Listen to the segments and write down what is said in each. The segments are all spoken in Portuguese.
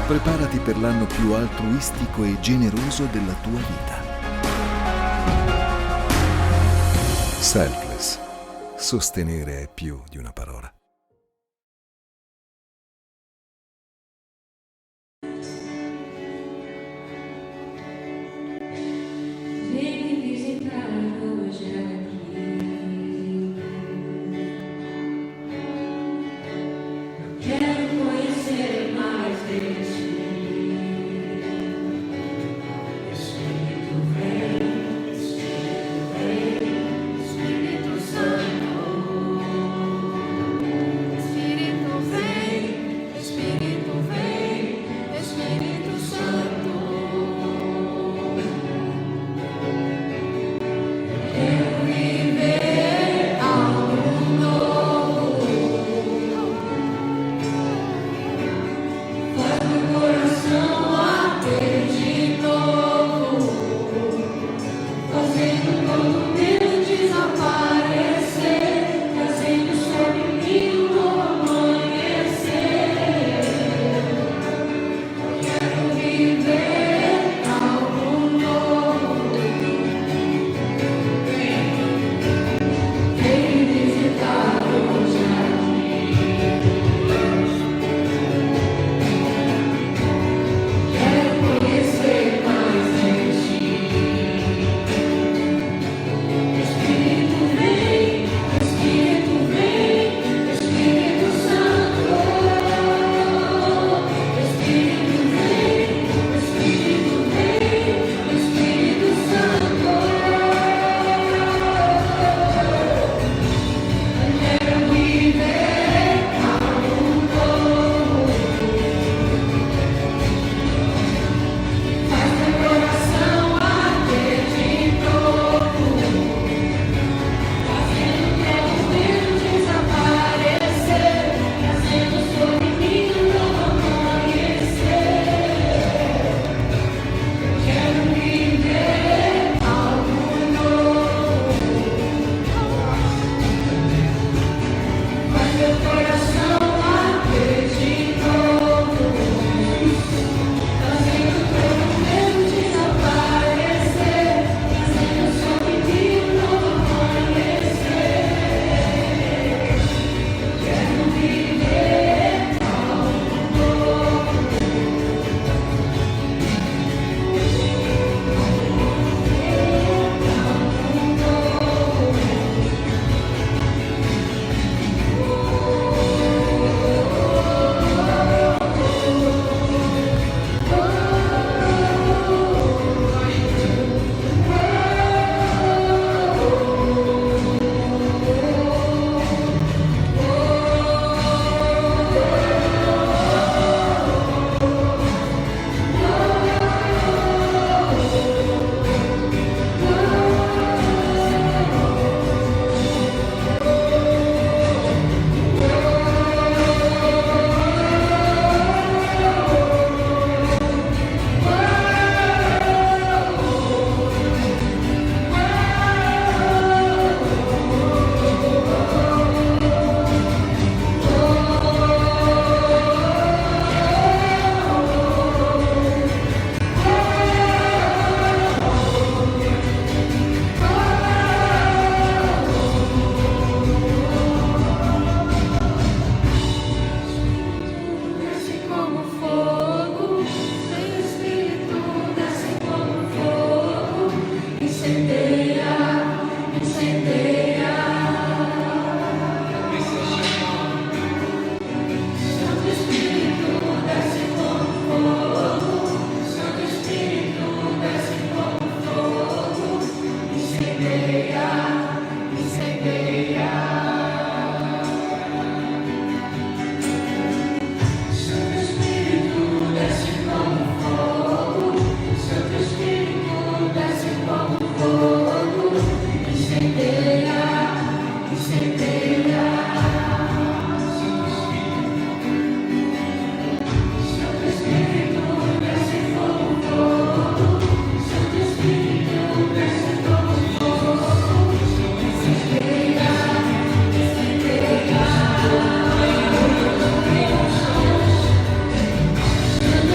Preparati per l'anno più altruistico e generoso della tua vita. Selfless. Sostenere è più di una parola. Vem visitar hoje aqui. Eu quero conhecer mais de ti. Espírito vem, Espírito Santo. Espírito vem, Espírito vem, Espírito Santo. Quero viver algo novo. Faz meu coração bater de novo, fazendo todo medo desaparecer, trazendo sobre mim um novo amanhecer. Quero viver algo novo. Vem visitar hoje aqui. Quero conhecer mais de ti. Espírito vem, Espírito vem, Espírito Santo. Espírito vem, Espírito vem, Espírito Santo. Quero viver algo novo. Faz meu coração bater de novo, fazendo todo medo desaparecer, trazendo sobre mim um novo amanhecer. Quero viver algo novo. Faz meu coração bater de novo, fazendo todo medo desaparecer, trazendo sobre mim um novo amanhecer. Quero viver algo novo. Desce como fogo, vem Espírito, desce como fogo, incendeia, incendeia. Santo Espírito, desce como fogo, Santo Espírito, desce como fogo, incendeia, incendeia. Santo Espírito, desce como fogo, Santo Espírito, desce como fogo, incendeia, incendeia. Santo Espírito, desce como fogo, Santo Espírito, desce como fogo, incendeia, incendeia. Santo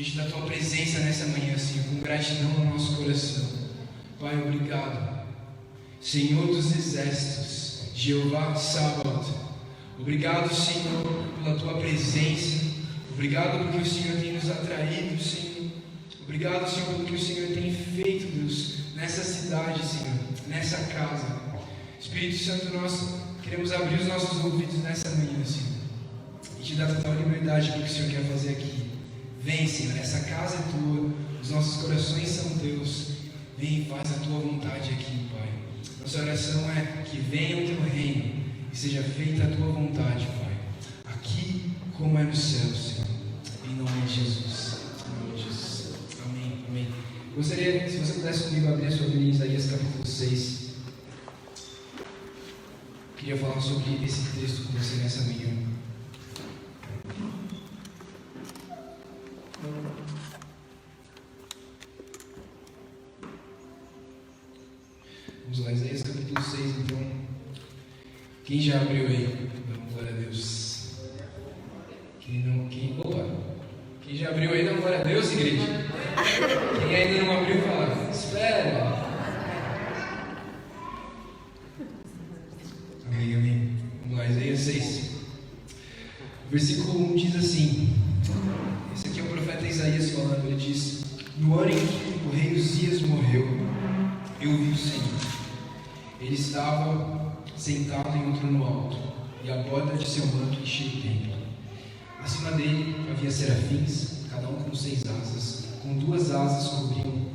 E diante da Tua presença nessa manhã, Senhor, com gratidão no nosso coração. Pai, obrigado. Senhor dos exércitos, Jeová Sabaoth, obrigado, Senhor, pela Tua presença. Obrigado porque o Senhor tem nos atraído, Senhor. Obrigado, Senhor, pelo que o Senhor tem feito, Deus, nessa cidade, Senhor, nessa casa. Espírito Santo, nós queremos abrir os nossos ouvidos nessa manhã, Senhor, e te dar total liberdade para o que o Senhor quer fazer aqui. Vem, Senhor, essa casa é Tua, os nossos corações são Teus. Vem e faz a Tua vontade aqui, Pai. Nossa oração é que venha o Teu reino e seja feita a Tua vontade, Pai, aqui como é no céu, Senhor, em nome de Jesus. Em nome de Jesus. Amém, amém. Gostaria, se você pudesse comigo abrir a sua Bíblia em Isaías capítulo 6. Queria falar sobre esse texto com você nessa manhã. Vamos lá, Isaías capítulo 6, então. Quem já abriu aí? Dá glória a Deus. Quem já abriu aí, dá glória a Deus, igreja. Quem ainda não abriu, fala, espera. Amém, amém. Vamos lá, Isaías 6. Versículo 1 diz assim. Esse aqui é o profeta Isaías falando. Ele diz: no ano em que o rei Uzias morreu, eu vi o Senhor. Ele estava sentado em um trono alto, e a borda de seu manto enchia o templo. Acima dele havia serafins, cada um com 6 asas. Com 2 asas cobriam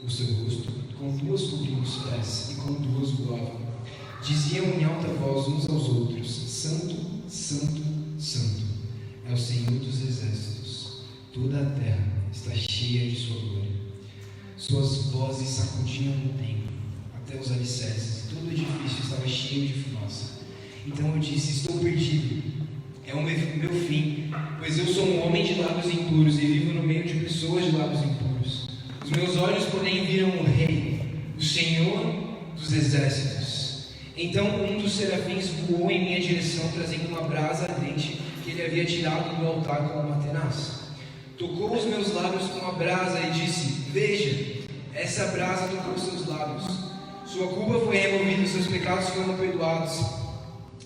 o seu rosto, com 2 cobriam os pés, e com 2 voavam. Diziam em alta voz uns aos outros: Santo, Santo, Santo é o Senhor dos exércitos. Toda a terra está cheia de sua glória. Suas vozes sacudiam o templo até os alicerces, e todo o edifício estava cheio de fumaça. Então eu disse: estou perdido, é o meu fim, pois eu sou um homem de lábios impuros e vivo no meio de pessoas de lábios impuros. Os meus olhos, porém, viram o Rei, o Senhor dos exércitos. Então um dos serafins voou em minha direção, trazendo uma brasa ardente que ele havia tirado do altar com uma tenaz. Tocou os meus lábios com a brasa e disse: veja, essa brasa tocou os seus lábios. Sua culpa foi removida, os seus pecados foram perdoados.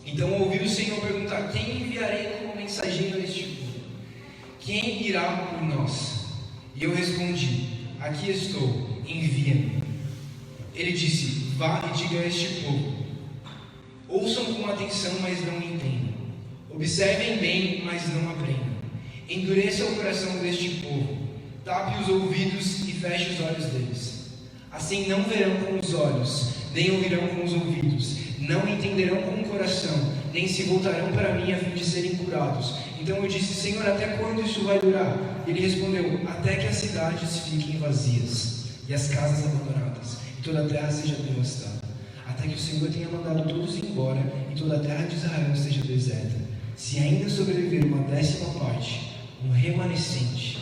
Então ouvi o Senhor perguntar: quem enviarei como mensageiro a este povo? Quem irá por nós? E eu respondi: aqui estou, envia-me. Ele disse: vá e diga a este povo: ouçam com atenção, mas não entendam. Observem bem, mas não aprendam. Endureça o coração deste povo. Tape os ouvidos e feche os olhos deles. Assim não verão com os olhos, nem ouvirão com os ouvidos, não entenderão com o coração, nem se voltarão para mim a fim de serem curados. Então eu disse: Senhor, até quando isso vai durar? Ele respondeu: até que as cidades fiquem vazias e as casas abandonadas, e toda a terra seja devastada, até que o Senhor tenha mandado todos embora e toda a terra de Israel esteja deserta. Se ainda sobreviver uma 10ª parte, um remanescente,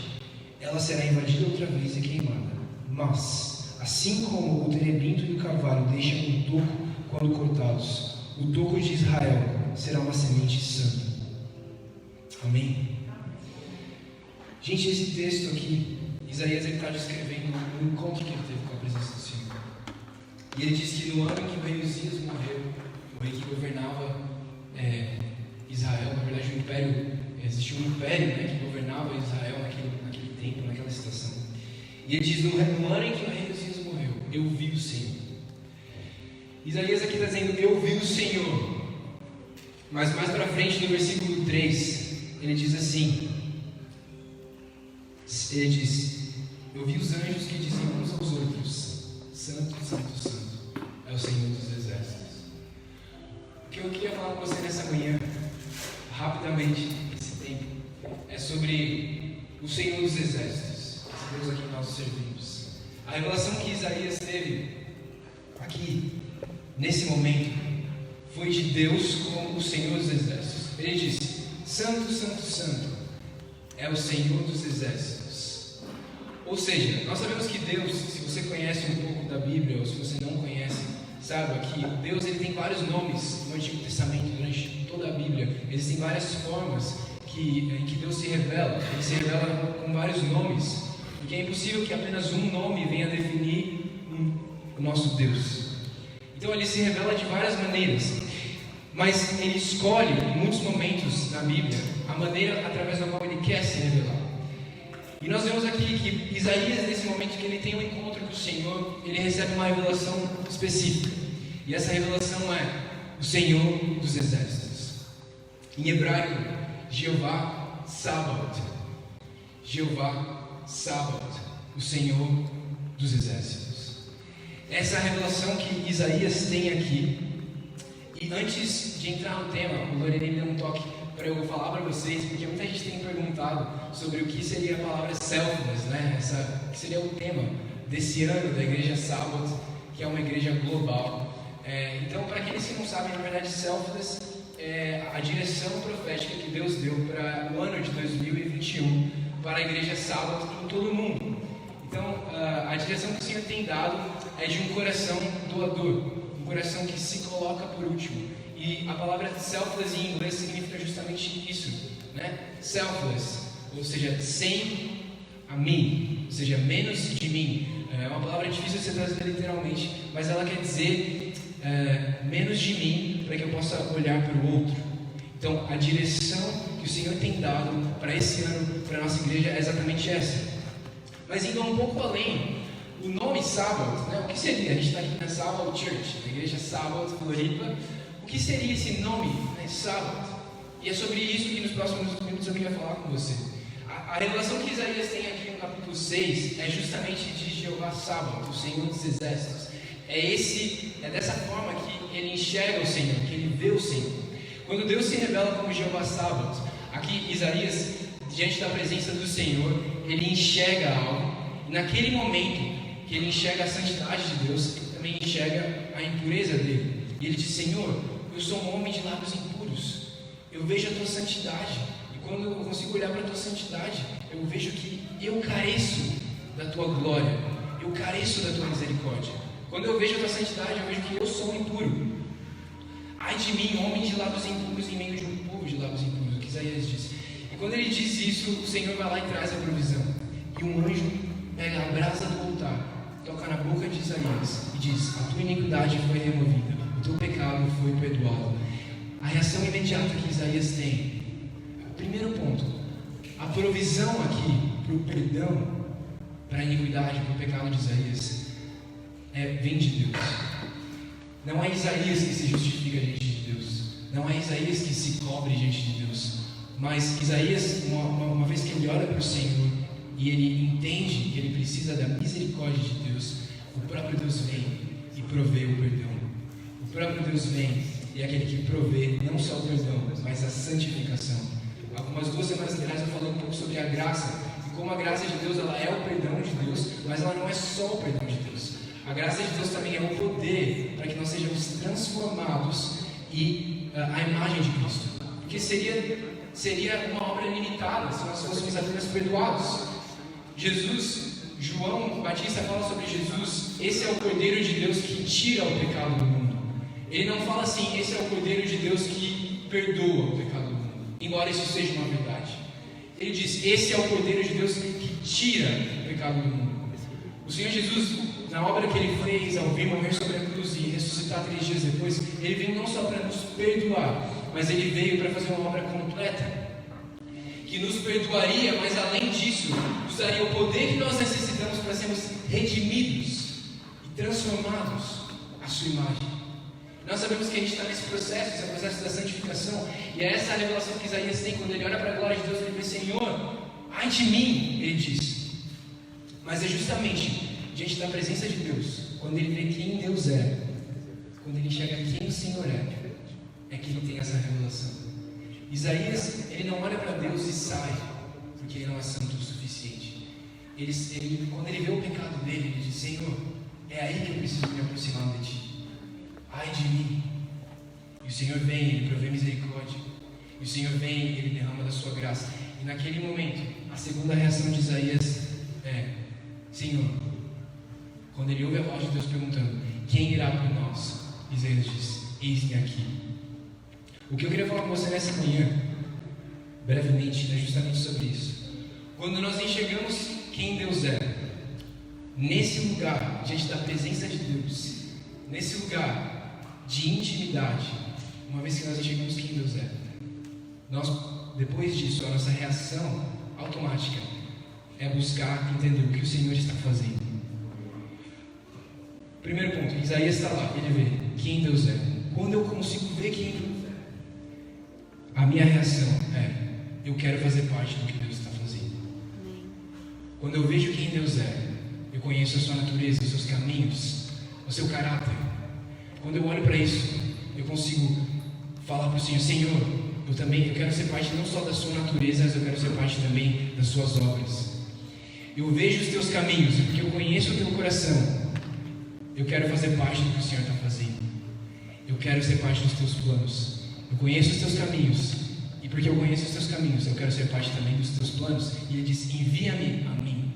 ela será invadida outra vez e queimada. Mas, assim como o terebinto e o carvalho deixam um toco quando cortados, o toco de Israel será uma semente santa. Amém? Gente, esse texto aqui, Isaías está descrevendo o encontro que ele teve com a presença do Senhor. E ele diz que no ano em que o rei Uzias morreu, o rei que governava Israel, na verdade o império, existia um império, que governava Israel naquele tempo, naquela situação. E ele diz: no ano em que o rei Uzias morreu, eu vi o Senhor. Isaías aqui está dizendo: eu vi o Senhor. Mas mais para frente, no versículo 3, ele diz assim: ele diz: eu vi os anjos que diziam uns aos outros: Santo, Santo, Santo é o Senhor dos exércitos. O que eu queria falar com você nessa manhã, rapidamente, esse tempo, é sobre o Senhor dos exércitos, esse Deus a quem nós servimos. A revelação que Isaías teve aqui, nesse momento, foi de Deus como o Senhor dos exércitos. Ele disse: Santo, Santo, Santo é o Senhor dos exércitos. Ou seja, nós sabemos que Deus, se você conhece um pouco da Bíblia, ou se você não conhece, saiba que Deus ele tem vários nomes no Antigo Testamento, durante toda a Bíblia. Existem várias formas que em que Deus se revela. Ele se revela com vários nomes, porque é impossível que apenas um nome venha definir o nosso Deus. Então ele se revela de várias maneiras, mas ele escolhe em muitos momentos na Bíblia a maneira através da qual ele quer se revelar. E nós vemos aqui que Isaías, nesse momento que ele tem um encontro com o Senhor, ele recebe uma revelação específica. E essa revelação é o Senhor dos Exércitos. Em hebraico, Jeová Sabaoth. Jeová Sabaoth, o Senhor dos Exércitos. Essa é a revelação que Isaías tem aqui. E antes de entrar no tema, o Lorena me deu um toque para eu falar para vocês, porque muita gente tem perguntado sobre o que seria a palavra selfless, né? Que seria o tema desse ano da Igreja Sabaoth, que é uma igreja global. Então, para aqueles que não sabem, na verdade, selfless é a direção profética que Deus deu para o ano de 2021 para a Igreja Sabaoth em todo o mundo. Então, a direção que o Senhor tem dado é de um coração doador, um coração que se coloca por último. E a palavra selfless em inglês significa justamente isso, né? Selfless, ou seja, sem a mim, ou seja, menos de mim. É uma palavra difícil de ser traduzida literalmente, mas ela quer dizer menos de mim, para que eu possa olhar para o outro. Então, a direção que o Senhor tem dado para esse ano, para a nossa igreja, é exatamente essa. Mas indo um pouco além, o nome Sabaoth, né? O que seria? A gente está aqui na Sabaoth Church, na igreja Sabaoth, Floripa. O que seria esse nome, né, Sabaoth? E é sobre isso que nos próximos minutos eu queria falar com você. A revelação que Isaías tem aqui no capítulo 6 é justamente de Jeová Sabaoth, o Senhor dos Exércitos. É dessa forma que ele enxerga o Senhor, que ele vê o Senhor. Quando Deus se revela como Jeová Sabaoth, aqui Isaías, diante da presença do Senhor, ele enxerga algo. E naquele momento que ele enxerga a santidade de Deus, ele também enxerga a impureza dele. E ele diz: Senhor, eu sou um homem de lábios impuros, eu vejo a tua santidade, e quando eu consigo olhar para a tua santidade, eu vejo que eu careço da tua glória, eu careço da tua misericórdia. Quando eu vejo a tua santidade, eu vejo que eu sou impuro. Ai de mim, homem de lábios impuros, em meio de um povo de lábios impuros, o que Isaías diz. E quando ele diz isso, o Senhor vai lá e traz a provisão, e um anjo pega a brasa do altar, toca na boca de Isaías e diz: a tua iniquidade foi removida, o teu pecado foi perdoado. A reação imediata que Isaías tem, o primeiro ponto, a provisão aqui para o perdão, para a iniquidade, para o pecado de Isaías, vem de Deus. Não é Isaías que se justifica diante de Deus, não é Isaías que se cobre diante de Deus, mas Isaías, uma vez que ele olha para o Senhor e ele entende que ele precisa da misericórdia de Deus, o próprio Deus vem e provê o perdão. O próprio Deus vem e é aquele que provê não só o perdão, mas a santificação. Algumas 2 semanas atrás eu falei um pouco sobre a graça, e como a graça de Deus ela é o perdão de Deus, mas ela não é só o perdão de Deus. A graça de Deus também é o poder para que nós sejamos transformados e a imagem de Cristo. Porque seria uma obra limitada se nós fôssemos apenas perdoados. João Batista fala sobre Jesus: esse é o Cordeiro de Deus que tira o pecado do mundo. Ele não fala assim: esse é o Cordeiro de Deus que perdoa o pecado do mundo, embora isso seja uma verdade. Ele diz: esse é o Cordeiro de Deus que tira o pecado do mundo. O Senhor Jesus, na obra que ele fez ao vir morrer sobre a cruz e ressuscitar 3 dias depois, ele veio não só para nos perdoar, mas ele veio para fazer uma obra completa, que nos perdoaria, mas além disso, nos daria o poder que nós necessitamos para sermos redimidos e transformados à sua imagem. Nós sabemos que a gente está nesse processo, esse é o processo da santificação, e é essa a revelação que Isaías tem quando ele olha para a glória de Deus. Ele vê: Senhor, ai de mim, ele diz. Mas é justamente diante da presença de Deus, quando ele vê quem Deus é, quando ele enxerga quem o Senhor é que ele tem essa revelação. Isaías, ele não olha para Deus e sai, porque ele não é santo o suficiente. Quando ele vê o pecado dele, ele diz: Senhor, é aí que eu preciso me aproximar de Ti. Ai de mim. E o Senhor vem, Ele provê misericórdia. E o Senhor vem, Ele derrama da sua graça. E naquele momento, a segunda reação de Isaías é: Senhor, quando ele ouve a voz de Deus perguntando: quem irá por nós? Isaías diz: eis-me aqui. O que eu queria falar com você nessa manhã, brevemente é justamente sobre isso. Quando nós enxergamos quem Deus é, nesse lugar, diante da presença de Deus, nesse lugar de intimidade, uma vez que nós enxergamos quem Deus é, depois disso, a nossa reação automática é buscar entender o que o Senhor está fazendo. Primeiro ponto, Isaías está lá, ele vê quem Deus é. Quando eu consigo ver quem Deus é, a minha reação é: eu quero fazer parte do que Deus está fazendo. Quando eu vejo quem Deus é, eu conheço a sua natureza, os seus caminhos, o seu caráter. Quando eu olho para isso, eu consigo falar para o Senhor: Senhor, eu quero ser parte não só da sua natureza, mas eu quero ser parte também das suas obras. Eu vejo os teus caminhos, porque eu conheço o teu coração. Eu quero fazer parte do que o Senhor está fazendo. Eu quero ser parte dos teus planos. Eu conheço os teus caminhos, e porque eu conheço os teus caminhos, eu quero ser parte também dos teus planos. E ele diz: envia-me a mim.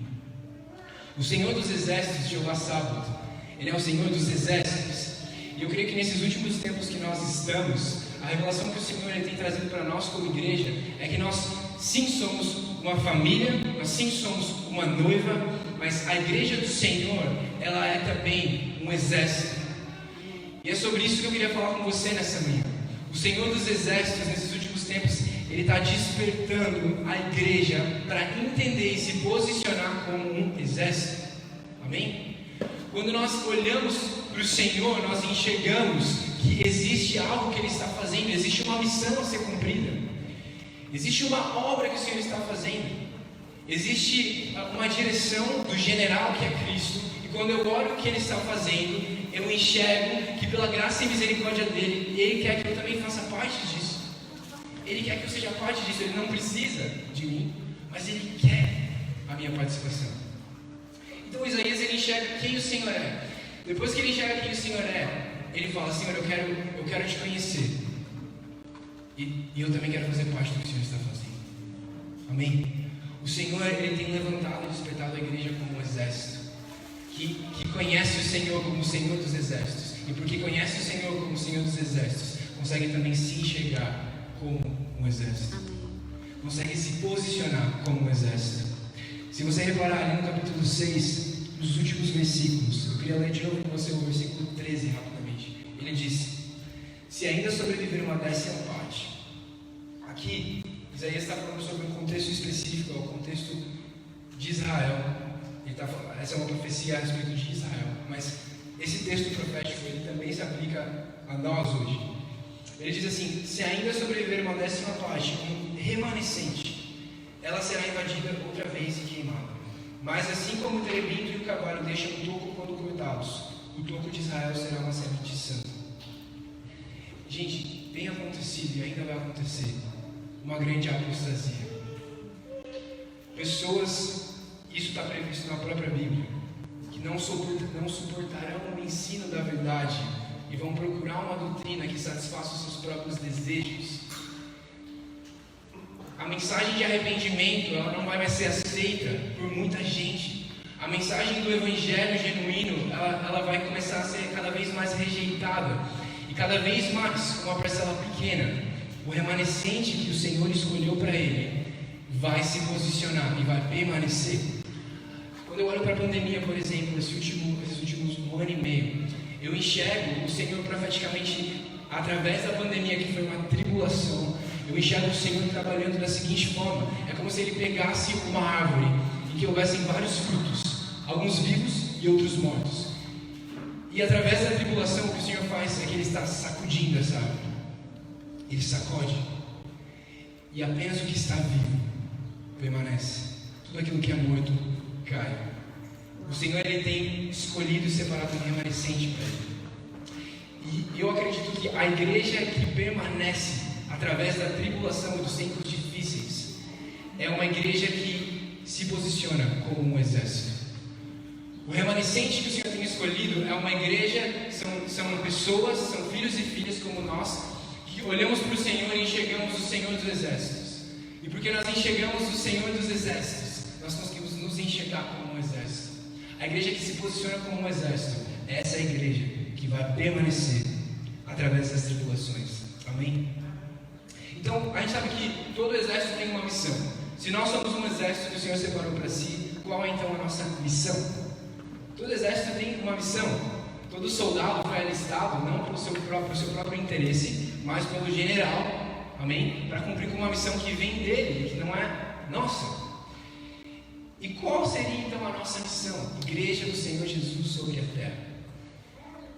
O Senhor dos Exércitos, Jeová Sabaoth, Ele é o Senhor dos Exércitos. E eu creio que nesses últimos tempos que nós estamos, a revelação que o Senhor ele tem trazido para nós como igreja é que nós sim somos uma família, nós sim somos uma noiva, mas a igreja do Senhor, ela é também um exército. E é sobre isso que eu queria falar com você nessa manhã. O Senhor dos Exércitos, nesses últimos tempos, Ele está despertando a igreja para entender e se posicionar como um exército. Amém? Quando nós olhamos para o Senhor, nós enxergamos que existe algo que Ele está fazendo, existe uma missão a ser cumprida, existe uma obra que o Senhor está fazendo, existe uma direção do general que é Cristo. E quando eu olho o que Ele está fazendo, eu enxergo que pela graça e misericórdia dEle, Ele quer que eu também faça parte disso. Ele quer que eu seja parte disso. Ele não precisa de mim, mas Ele quer a minha participação. Então Isaías ele enxerga quem o Senhor é. Depois que ele enxerga quem o Senhor é, ele fala: Senhor, eu quero te conhecer. E eu também quero fazer parte do que o Senhor está fazendo. Amém? O Senhor ele tem levantado e despertado a igreja como um exército que conhece o Senhor como o Senhor dos Exércitos. E porque conhece o Senhor como o Senhor dos Exércitos, consegue também se enxergar como um exército. Consegue se posicionar como um exército. Se você reparar ali no capítulo 6, nos últimos versículos, eu queria ler de novo com você o versículo 13 rapidamente. Ele diz: se ainda sobreviver uma 10ª parte. Aqui, Isaías está falando sobre um contexto específico, é o contexto de Israel. Essa é uma profecia a respeito de Israel, mas esse texto profético ele também se aplica a nós hoje. Ele diz assim: se ainda sobreviver uma 10ª parte, um remanescente, ela será invadida outra vez e queimada. Mas assim como o terebinto e o cavalo deixam o toco quando cortados, o toco de Israel será uma semente santa. Gente, tem acontecido e ainda vai acontecer uma grande apostasia. Pessoas, isso está previsto na própria Bíblia, que não suportarão o ensino da verdade e vão procurar uma doutrina que satisfaça os seus próprios desejos. A mensagem de arrependimento ela não vai mais ser aceita por muita gente. A mensagem do evangelho genuíno ela vai começar a ser cada vez mais rejeitada. E cada vez mais, uma parcela pequena, o remanescente que o Senhor escolheu para ele vai se posicionar e vai permanecer. Quando eu olho para a pandemia, por exemplo, esses últimos 1 ano e meio, eu enxergo o Senhor profeticamente através da pandemia, que foi uma tribulação. Eu enxergo o Senhor trabalhando da seguinte forma: é como se Ele pegasse uma árvore em que houvessem vários frutos, alguns vivos e outros mortos. E através da tribulação, o que o Senhor faz é que Ele está sacudindo essa árvore. Ele sacode. E apenas o que está vivo permanece. Tudo aquilo que é morto cai. O Senhor ele tem escolhido e separado um remanescente para Ele. E eu acredito que a igreja que permanece através da tribulação e dos tempos difíceis é uma igreja que se posiciona como um exército. O remanescente que o Senhor tem escolhido é uma igreja, são pessoas, são filhos e filhas como nós, que olhamos para o Senhor e enxergamos o Senhor dos Exércitos. E porque nós enxergamos o Senhor dos Exércitos, nós conseguimos nos enxergar como um exército. A igreja que se posiciona como um exército é essa igreja que vai permanecer através das tribulações. Amém? Então, a gente sabe que todo exército tem uma missão. Se nós somos um exército que o Senhor separou para si, qual é então a nossa missão? Todo exército tem uma missão. Todo soldado foi alistado não pelo seu próprio interesse, mas pelo general, amém? Para cumprir com uma missão que vem dele, que não é nossa. E qual seria então a nossa missão? Igreja do Senhor Jesus sobre a terra.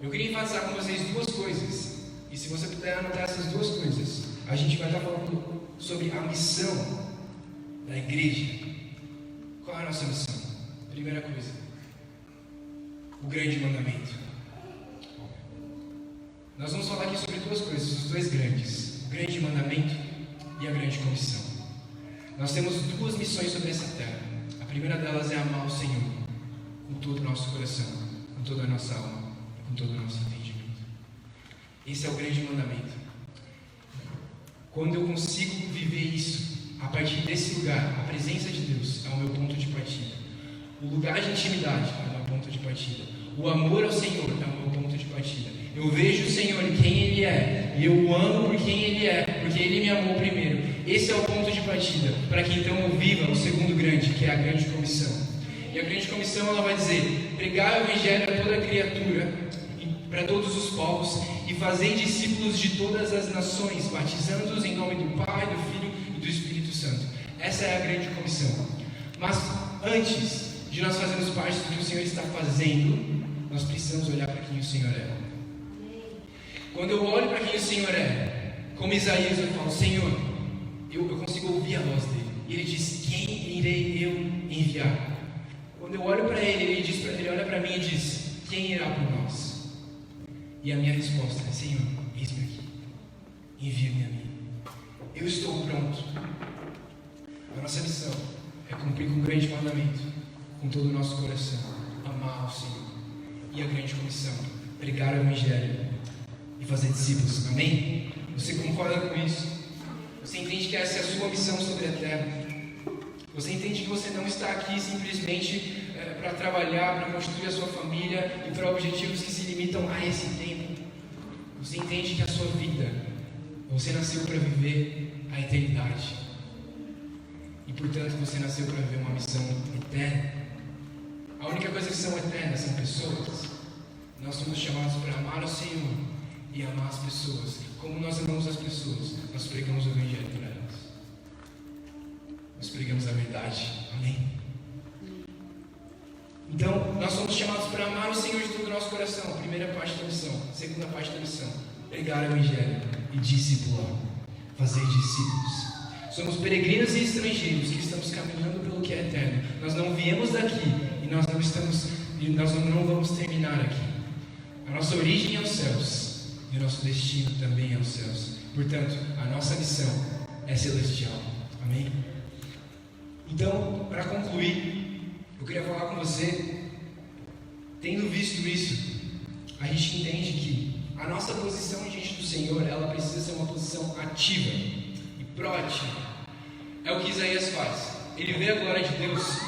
Eu queria enfatizar com vocês duas coisas. E se você puder anotar essas duas coisas, a gente vai estar falando sobre a missão da igreja. Qual é a nossa missão? Primeira coisa, o grande mandamento. Nós vamos falar aqui sobre duas coisas, os dois grandes: o grande mandamento e a grande comissão. Nós temos duas missões sobre essa terra. A primeira delas é amar o Senhor com todo o nosso coração, com toda a nossa alma, com todo o nosso entendimento. Esse é o grande mandamento. Quando eu consigo viver isso, a partir desse lugar, a presença de Deus é o meu ponto de partida. O lugar de intimidade é o meu ponto de partida. O amor ao Senhor é o meu ponto de partida. Eu vejo o Senhor e quem Ele é, e eu o amo por quem Ele é, porque Ele me amou primeiro. Esse é o ponto de partida, para que então eu viva o segundo grande, que é a grande comissão. E a grande comissão, ela vai dizer: pregar o Evangelho a toda criatura, para todos os povos, e fazer discípulos de todas as nações, batizando-os em nome do Pai, do Filho e do Espírito Santo. Essa é a grande comissão. Mas antes de nós fazermos parte do que o Senhor está fazendo, nós precisamos olhar para quem o Senhor é. Quando eu olho para quem o Senhor é, como Isaías, eu falo: Senhor, eu consigo ouvir a voz dele. E ele diz: quem irei eu enviar? Quando eu olho para ele, ele olha para mim e diz: quem irá por nós? E a minha resposta é: Senhor, eis-me aqui, envia-me a mim. Eu estou pronto. A nossa missão é cumprir com o grande mandamento, com todo o nosso coração, amar ao Senhor. E a grande comissão, pregar o Evangelho e fazer discípulos. Amém? Você concorda com isso? Você entende que essa é a sua missão sobre a terra? Você entende que você não está aqui simplesmente para trabalhar, para construir a sua família e para objetivos que se limitam a esse tempo? Você entende que a sua vida, você nasceu para viver a eternidade. E portanto você nasceu para viver uma missão eterna. A única coisa que são eternas são pessoas. Nós somos chamados para amar o Senhor e amar as pessoas. Como nós amamos as pessoas, nós pregamos o Evangelho para elas. Nós pregamos a verdade. Amém? Então, nós somos chamados para amar o Senhor de todo o nosso coração. A primeira parte da missão. A segunda parte da missão: pregar o Evangelho e discipular. Fazer discípulos. Somos peregrinos e estrangeiros que estamos caminhando pelo que é eterno. Nós não viemos daqui e nós não vamos terminar aqui. A nossa origem é os céus e o nosso destino também é os céus. Portanto, a nossa missão é celestial. Amém? Então, para concluir, eu queria falar com você, tendo visto isso, a gente entende que a nossa posição diante do Senhor, ela precisa ser uma posição ativa e proativa. É o que Isaías faz. Ele vê a glória de Deus,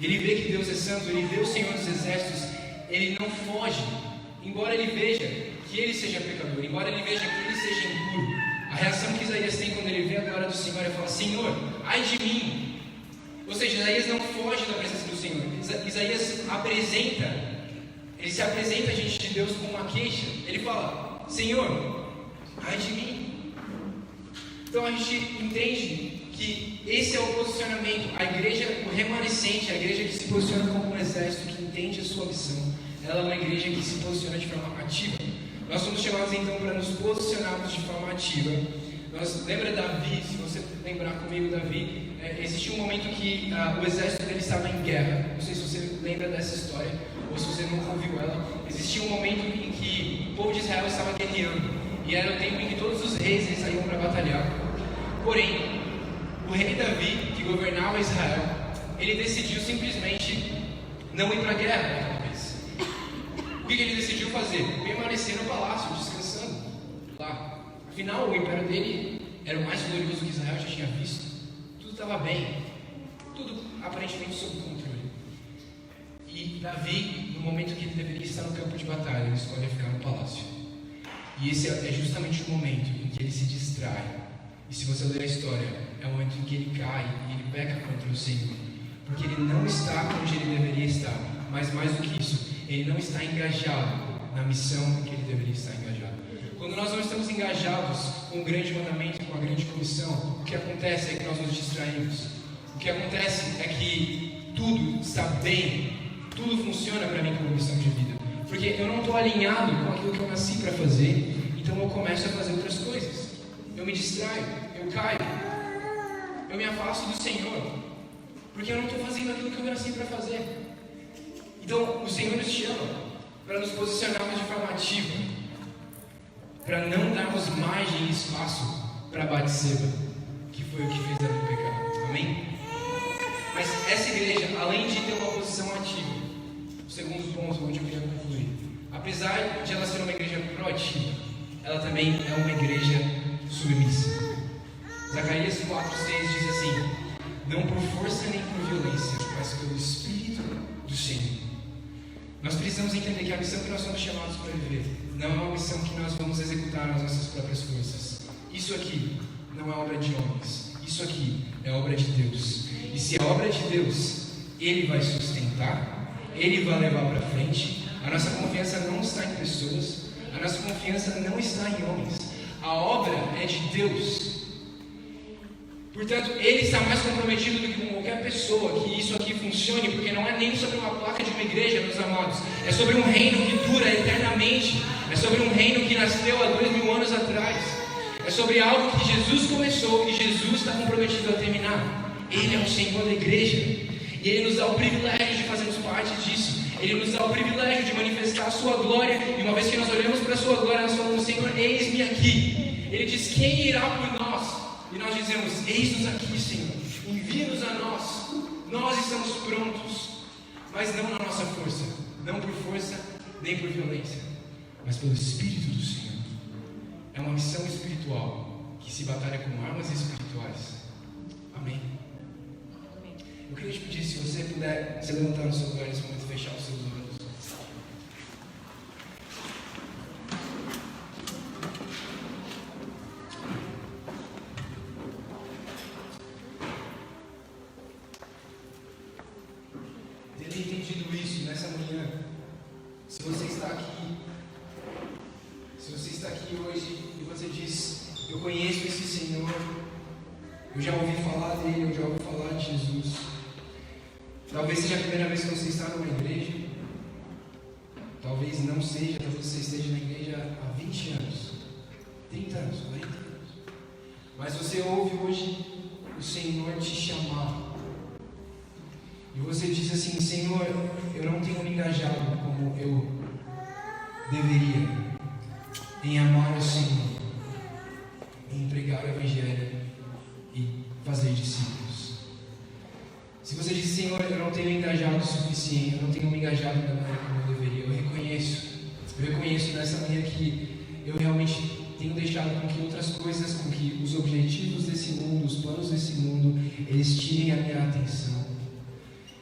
ele vê que Deus é santo, ele vê o Senhor dos Exércitos, ele não foge, embora ele veja que ele seja pecador, embora ele veja que ele seja impuro. A reação que Isaías tem quando ele vê a glória do Senhor é falar: Senhor, ai de mim. Ou seja, Isaías não foge da presença do Senhor. Isaías ele se apresenta diante de Deus com uma queixa. Ele fala: Senhor, ai de mim. Então a gente entende que esse é o posicionamento. A igreja, o remanescente, a igreja que se posiciona como um exército, que entende a sua missão, ela é uma igreja que se posiciona de forma ativa. Nós somos chamados então para nos posicionarmos de forma ativa. Lembra Davi? Se você lembrar comigo, Davi, existia um momento que o exército dele estava em guerra. Não sei se você lembra dessa história ou se você nunca ouviu ela. Existia um momento em que o povo de Israel estava guerreando, e era o tempo em que todos os reis eles saíam para batalhar. Porém, o rei Davi, que governava Israel, ele decidiu simplesmente não ir para a guerra. O que ele decidiu fazer? Permanecer no palácio, descansando lá. Afinal, o império dele era o mais glorioso que Israel já tinha visto. Tudo estava bem, tudo aparentemente sob controle. E Davi, no momento que ele deveria estar no campo de batalha, ele escolhe ficar no palácio. E esse é justamente o momento em que ele se distrai E se você ler a história, é o momento em que ele cai e ele peca contra o Senhor. Porque ele não está onde ele deveria estar. Mas mais do que isso, ele não está engajado na missão que ele deveria estar engajado. Quando nós não estamos engajados com o grande mandamento, com a grande comissão, o que acontece é que nós nos distraímos. O que acontece é que tudo está bem, tudo funciona para mim como missão de vida. Porque eu não estou alinhado com aquilo que eu nasci para fazer, então eu começo a fazer outras coisas. Eu me distraio, eu caio, eu me afasto do Senhor, porque eu não estou fazendo aquilo que eu nasci para fazer. Então o Senhor nos chama para nos posicionarmos de forma ativa, para não darmos margem e espaço para Batseba, que foi o que fez Davi pecar. Amém? Mas essa igreja, além de ter uma posição ativa, o segundo ponto onde eu queria concluir, apesar de ela ser uma igreja proativa, ela também é uma igreja submissa. Zacarias 4:6 diz assim: não por força nem por violência, mas pelo Espírito do Senhor. Nós precisamos entender que a missão que nós somos chamados para viver não é uma missão que nós vamos executar nas nossas próprias forças. Isso aqui não é obra de homens, isso aqui é obra de Deus. E se é obra de Deus, Ele vai sustentar, Ele vai levar para frente. A nossa confiança não está em pessoas, a nossa confiança não está em homens. A obra é de Deus. Portanto, Ele está mais comprometido do que com qualquer pessoa que isso aqui funcione, porque não é nem sobre uma placa de uma igreja, meus amados. É sobre um reino que dura eternamente. É sobre um reino que nasceu há 2000 anos atrás. É sobre algo que Jesus começou e Jesus está comprometido a terminar. Ele é o Senhor da igreja. E Ele nos dá o privilégio de fazermos parte disso. Ele nos dá o privilégio de manifestar a sua glória. E uma vez que nós olhamos para a sua glória, nós falamos: Senhor, eis-me aqui. Ele diz: quem irá por nós? E nós dizemos: eis-nos aqui, Senhor, envia-nos a nós, nós estamos prontos, mas não na nossa força, não por força nem por violência, mas pelo Espírito do Senhor. É uma missão espiritual que se batalha com armas espirituais. Amém? Eu queria te pedir, se você puder se levantar no seu lugar nesse momento e fechar os seus olhos. Eu já ouvi falar dele, eu já ouvi falar de Jesus. Talvez seja a primeira vez que você está numa igreja. Talvez não seja, talvez você esteja na igreja há 20 anos, 30 anos, 40 anos. Mas você ouve hoje o Senhor te chamar. E você diz assim: Senhor, eu não tenho me engajado como eu deveria em amar o Senhor, em pregar o Evangelho e fazer discípulos. Se você diz: Senhor, eu não tenho engajado o suficiente, eu não tenho me engajado da maneira como eu deveria, eu reconheço nessa manhã que eu realmente tenho deixado com que outras coisas, com que os objetivos desse mundo, os planos desse mundo, eles tirem a minha atenção.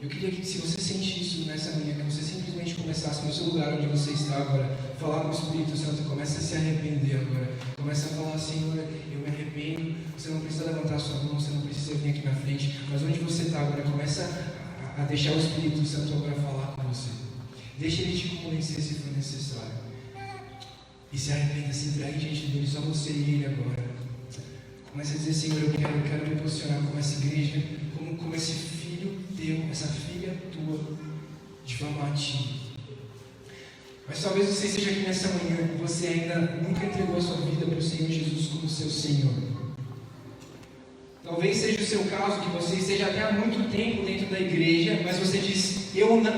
Eu queria que, se você sente isso nessa manhã, que você simplesmente começasse no seu lugar onde você está agora, falar com o Espírito Santo, comece a se arrepender agora. Comece a falar: Senhor, eu me arrependo. Você não precisa levantar sua mão, você não precisa vir aqui na frente, mas onde você está agora, começa a deixar o Espírito Santo agora falar com você. Deixa Ele te convencer se for necessário. E se arrependa, se entregue diante dele, só você e Ele agora. Comece a dizer: Senhor, eu quero me posicionar como essa igreja, como esse filho teu, essa filha tua, de forma ativa. Mas talvez você esteja aqui nessa manhã e você ainda nunca entregou a sua vida para o Senhor Jesus como seu Senhor. Talvez seja o seu caso, que você esteja até há muito tempo dentro da igreja, mas você diz: eu ainda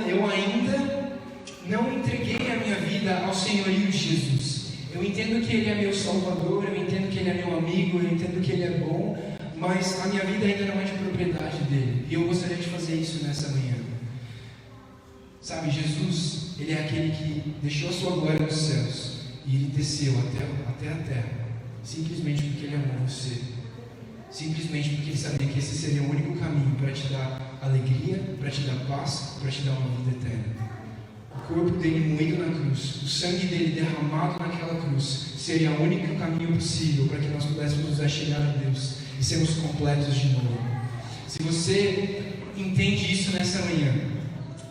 não entreguei a minha vida ao senhorio de Jesus. Eu entendo que Ele é meu Salvador, eu entendo que Ele é meu amigo, eu entendo que Ele é bom, mas a minha vida ainda não é de propriedade dEle. E eu gostaria de fazer isso nessa manhã. Sabe, Jesus, Ele é aquele que deixou a sua glória nos céus e Ele desceu até a terra, simplesmente porque Ele amou você. Simplesmente porque Ele sabia que esse seria o único caminho para te dar alegria, para te dar paz, para te dar uma vida eterna. o corpo dele moído na cruz, o sangue dele derramado naquela cruz, seria o único caminho possível para que nós pudéssemos nos achegar a Deus e sermos completos de novo. Se você entende isso nessa manhã,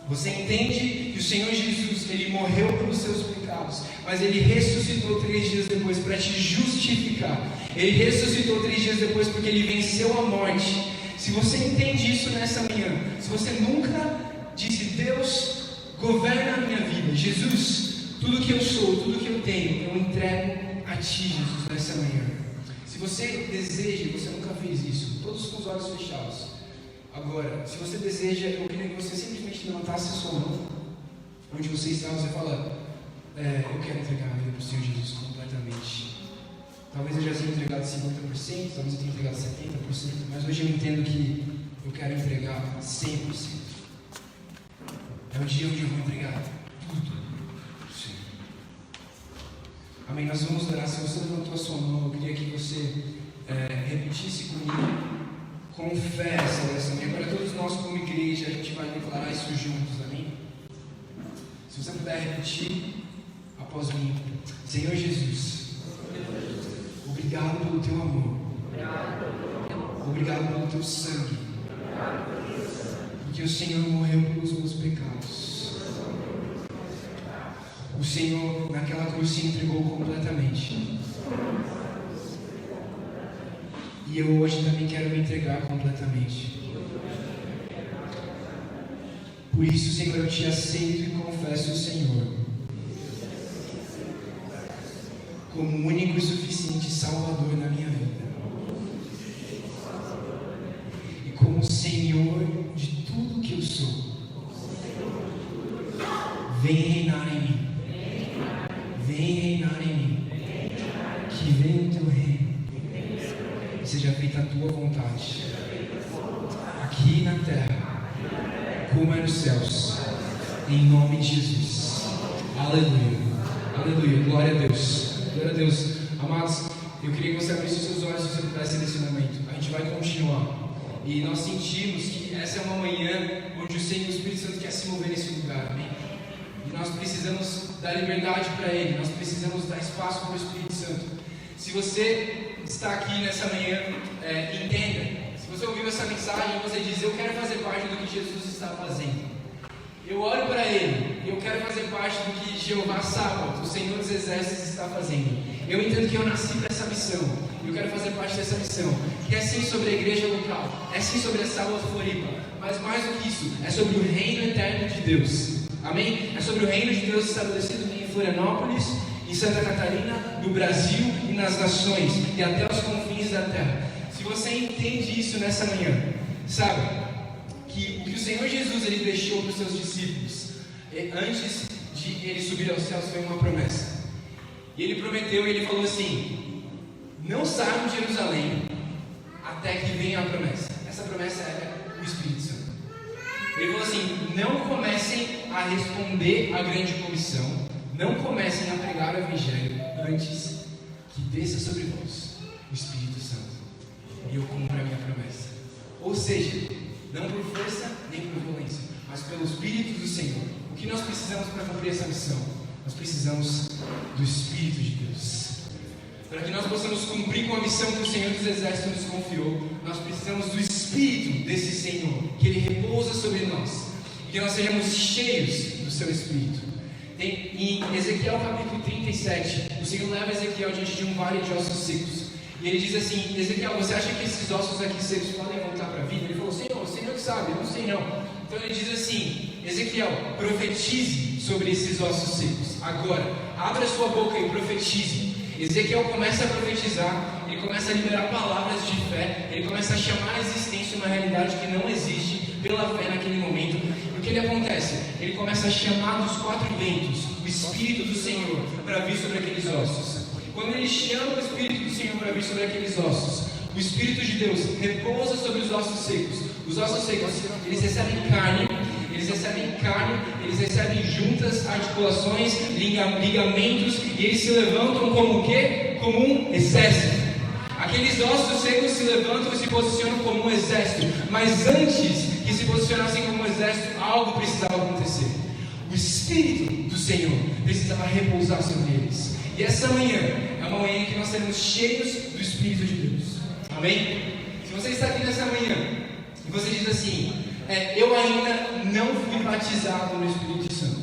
você entende que o Senhor Jesus, Ele morreu pelos seus pecados, mas Ele ressuscitou 3 dias depois para te justificar. Ele ressuscitou 3 dias depois porque Ele venceu a morte. Se você entende isso nessa manhã, se você nunca disse, Deus, governa a minha vida, Jesus, tudo que eu sou, tudo que eu tenho, eu entrego a Ti, Jesus, nessa manhã. Se você deseja, você nunca fez isso, todos com os olhos fechados. Agora, se você deseja, eu queria que você simplesmente levantasse a sua mão, onde você está, você fala, eu quero entregar a vida para o Senhor Jesus completamente. Talvez eu já tenha entregado 50%, talvez eu tenha entregado 70%, mas hoje eu entendo que eu quero entregar 100%. É o dia onde eu vou entregar tudo. Sim. Amém? Nós vamos orar. Se você levantou a sua mão, eu queria que você repetisse comigo, com fé, essa oração. E agora todos nós como igreja, a gente vai declarar isso juntos, amém? Se você puder repetir após mim. Senhor Jesus, obrigado pelo Teu amor. Obrigado pelo Teu sangue. Porque o Senhor morreu pelos meus pecados. O Senhor naquela cruz se entregou completamente. E eu hoje também quero me entregar completamente. Por isso, Senhor, eu Te aceito e confesso o Senhor como o único e suficiente Salvador na minha vida. E como Senhor de tudo que eu sou. Vem reinar em mim. Vem reinar em mim. Que venha o Teu reino. Seja feita a Tua vontade, aqui na terra, como é nos céus, em nome de Jesus. Aleluia, aleluia, glória a Deus, glória a Deus. Amados, eu queria que você abrisse os seus olhos se você pudesse nesse momento. A gente vai continuar, e nós sentimos que essa é uma manhã onde o Senhor, o Espírito Santo quer se mover nesse lugar, amém? E nós precisamos dar liberdade para Ele, nós precisamos dar espaço para o Espírito Santo. Se você está aqui nessa manhã, entenda, se você ouviu essa mensagem, você diz, eu quero fazer parte do que Jesus está fazendo. Eu olho para Ele, eu quero fazer parte do que Jeová Sabaoth, o Senhor dos Exércitos, está fazendo. Eu entendo que eu nasci para essa missão, eu quero fazer parte dessa missão, que é sim sobre a igreja local, é sim sobre a Sabaoth Floripa, mas mais do que isso, é sobre o reino eterno de Deus. Amém? É sobre o reino de Deus estabelecido em Florianópolis, em Santa Catarina, no Brasil e nas nações, e até os confins da terra. Se você entende isso nessa manhã, sabe, que o que o Senhor Jesus Ele deixou para os seus discípulos, antes de Ele subir aos céus, foi uma promessa. E Ele prometeu, e Ele falou assim, não saiam de Jerusalém, até que venha a promessa. Essa promessa era o Espírito Santo. Ele falou assim, não comecem a responder à grande comissão, não comecem a pregar o Evangelho antes que desça sobre vós o Espírito Santo e eu cumpra a minha promessa. Ou seja, não por força nem por violência, mas pelo Espírito do Senhor. O que nós precisamos para cumprir essa missão? Nós precisamos do Espírito de Deus. Para que nós possamos cumprir com a missão que o Senhor dos Exércitos nos confiou, nós precisamos do Espírito desse Senhor, que Ele repousa sobre nós, e que nós sejamos cheios do Seu Espírito. Em Ezequiel capítulo 37, o Senhor leva Ezequiel diante de um vale de ossos secos. E Ele diz assim, Ezequiel, você acha que esses ossos aqui secos podem voltar para a vida? Ele falou, Senhor, o Senhor que sabe, eu não sei não. Então Ele diz assim, Ezequiel, profetize sobre esses ossos secos. Agora, abra a sua boca e profetize. Ezequiel começa a profetizar, ele começa a liberar palavras de fé, ele começa a chamar a existência uma realidade que não existe pela fé naquele momento. E o que ele acontece? Ele começa a chamar dos 4 ventos o Espírito do Senhor para vir sobre aqueles ossos. Quando ele chama o Espírito do Senhor para vir sobre aqueles ossos, o Espírito de Deus repousa sobre os ossos secos. Os ossos secos, eles recebem carne, eles recebem juntas, articulações, ligamentos, e eles se levantam como o quê? Como um exército. Aqueles ossos secos se levantam e se posicionam como um exército. Mas antes que se posicionassem como um exército, algo precisava acontecer. O Espírito do Senhor precisava repousar sobre eles. E essa manhã é uma manhã que nós seremos cheios do Espírito de Deus. Amém? Se você está aqui nessa manhã e você diz assim, eu ainda não fui batizado no Espírito Santo.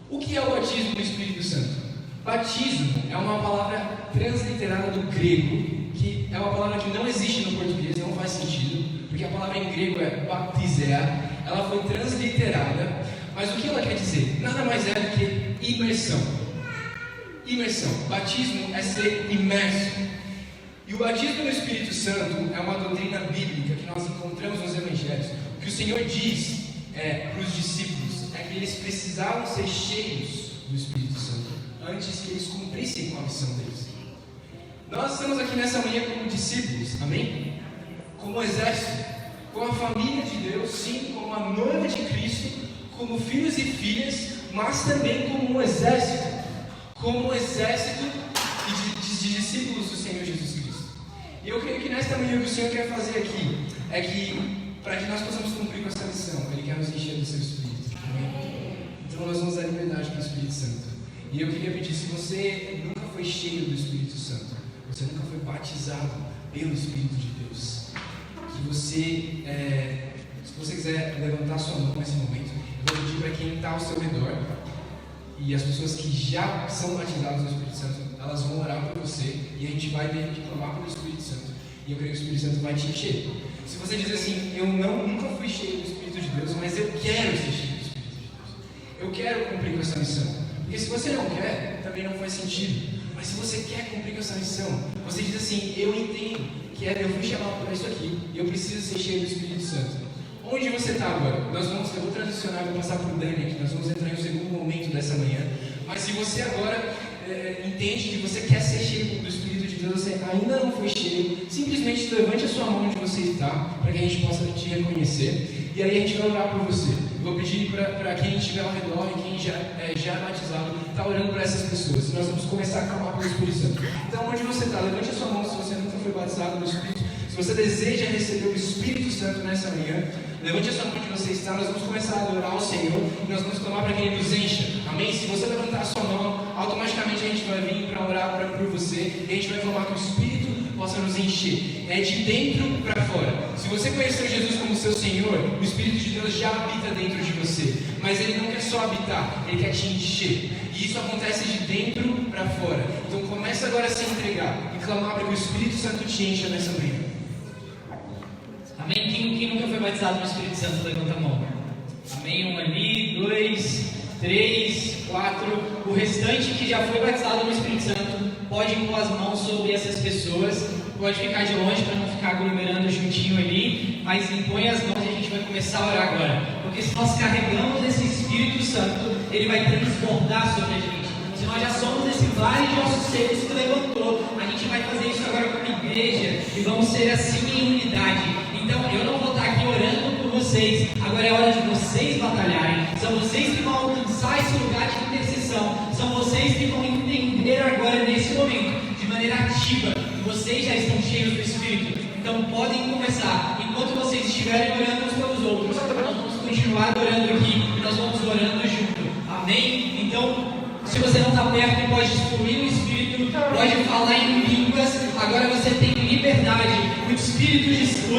O que é o batismo no Espírito Santo? Batismo é uma palavra transliterada do grego, que é uma palavra que não existe no português, não faz sentido, porque a palavra em grego é baptizeia. Ela foi transliterada, mas o que ela quer dizer? Nada mais é do que imersão. Imersão. Batismo é ser imerso. E o batismo no Espírito Santo é uma doutrina bíblica que nós encontramos nos Evangelhos. O que o Senhor diz para os discípulos é que eles precisavam ser cheios do Espírito Santo antes que eles cumprissem com a missão deles. Nós estamos aqui nessa manhã como discípulos, amém? Como exército, como a família de Deus, sim, como a noiva de Cristo, como filhos e filhas, mas também como um exército de discípulos do Senhor Jesus Cristo. E eu creio que nesta manhã o que o Senhor quer fazer aqui é que, para que nós possamos cumprir com essa missão, Ele quer nos encher do seu Espírito. Amém? Então nós vamos dar liberdade para o Espírito Santo. E eu queria pedir, se você nunca foi cheio do Espírito Santo, você nunca foi batizado pelo Espírito de Deus, que você, se você quiser levantar sua mão nesse momento, eu vou pedir para quem está ao seu redor, e as pessoas que já são batizadas no Espírito Santo, elas vão orar por você, e a gente vai clamar pelo Espírito Santo, e eu creio que o Espírito Santo vai te encher. Se você diz assim, eu nunca fui cheio do Espírito de Deus, mas eu quero ser cheio do Espírito de Deus, eu quero cumprir com essa missão, porque se você não quer, também não faz sentido. Mas se você quer cumprir com essa missão, você diz assim, eu entendo que eu fui chamado para isso aqui, e eu preciso ser cheio do Espírito Santo. Onde você está agora? Eu vou transicionar, vou passar por Dani aqui, nós vamos entrar em um segundo momento dessa manhã. Mas se você agora entende que você quer ser cheio do Espírito de Deus, você ainda não foi cheio, simplesmente levante a sua mão onde você está, para que a gente possa te reconhecer. E aí a gente vai orar por você. Eu vou pedir para quem estiver ao redor e quem já é batizado, está orando por essas pessoas. E nós vamos começar a clamar pelo Espírito Santo. Então, onde você está, levante a sua mão se você nunca foi batizado no Espírito. Se você deseja receber o Espírito Santo nessa manhã, levante a sua mão onde você está. Nós vamos começar a adorar ao Senhor e nós vamos clamar para que Ele nos encha. Amém? Se você levantar a sua mão, automaticamente a gente vai vir para orar por você e a gente vai clamar que o Espírito possa nos encher. É de dentro para fora. Se você conheceu Jesus como seu Senhor, o Espírito de Deus já habita dentro de você. Mas Ele não quer só habitar, Ele quer te encher. E isso acontece de dentro para fora. Então começa agora a se entregar e clamar para que o Espírito Santo te encha nessa manhã. Amém? Quem nunca foi batizado no Espírito Santo, levanta a mão. Amém? 1 ali, 2, 3, 4. O restante que já foi batizado no Espírito Santo pode pôr as mãos sobre essas pessoas. Pode ficar de longe para não ficar aglomerando juntinho ali, mas impõe as mãos e a gente vai começar a orar agora. Porque se nós carregamos esse Espírito Santo, ele vai transbordar sobre a gente. Se nós já somos esse vale de ossos secos que levantou, a gente vai fazer isso agora como igreja e vamos ser assim em unidade. Então eu não vou estar aqui orando por vocês, agora é hora de vocês batalharem. São vocês que vão alcançar esse lugar de intercessão, são vocês que vão entender agora nesse momento, de maneira ativa. Vocês já estão cheios do Espírito, então podem começar. Enquanto vocês estiverem orando uns pelos outros, nós vamos continuar adorando aqui e nós vamos orando junto. Amém? Então, se você não está perto e pode fluir no Espírito, pode falar em línguas, agora você tem liberdade. O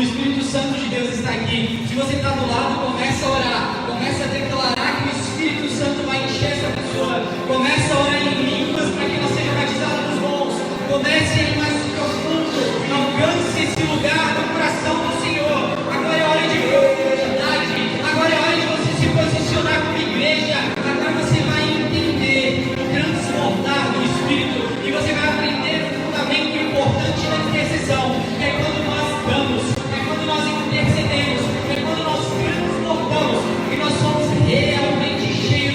Espírito Santo de Deus está aqui. Se você está do lado, começa a orar, começa a declarar que o Espírito Santo vai encher essa pessoa. Começa a orar em línguas para que ela seja batizada nos dons. Comece a ir mais profundo, alcance esse lugar do coração do Senhor. Agora é hora de profundidade, agora é hora de você se posicionar como igreja. Agora você vai entender o transbordar do Espírito e você vai aprender um fundamento importante da intercessão, que é quando nós damos, é quando nós intercedemos, é quando nós transbordamos e nós somos realmente cheios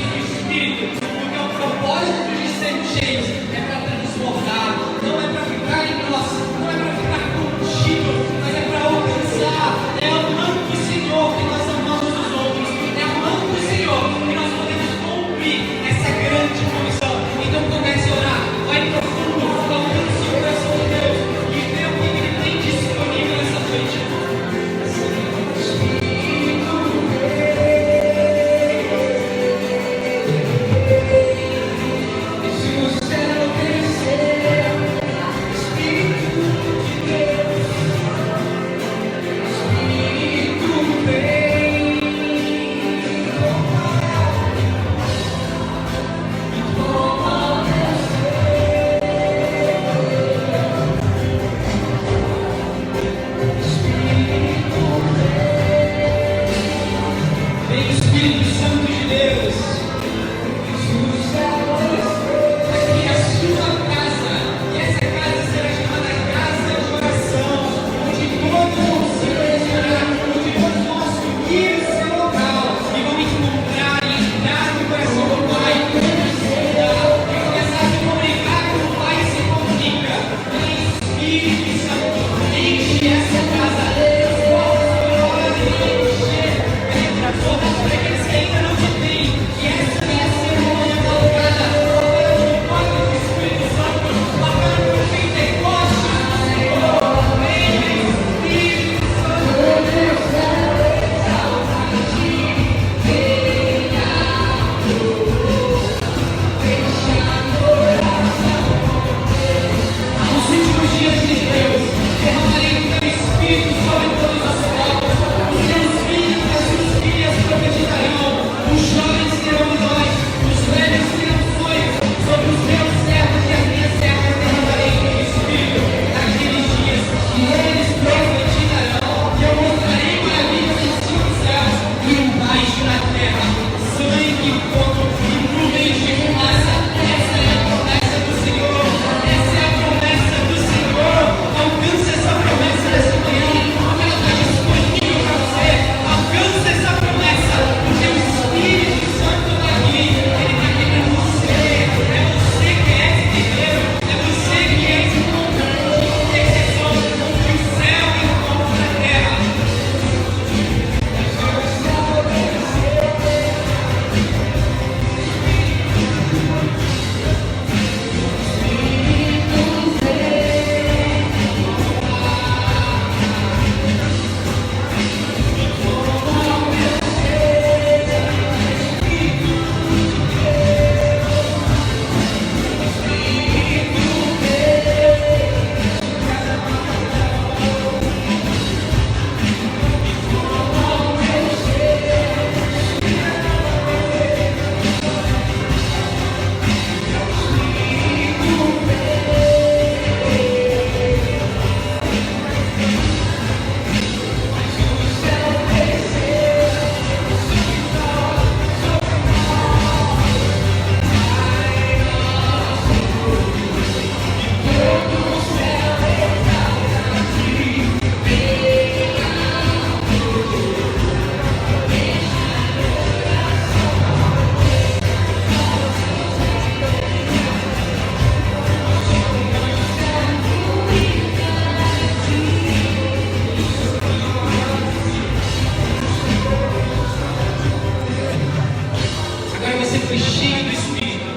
foi cheio do Espírito.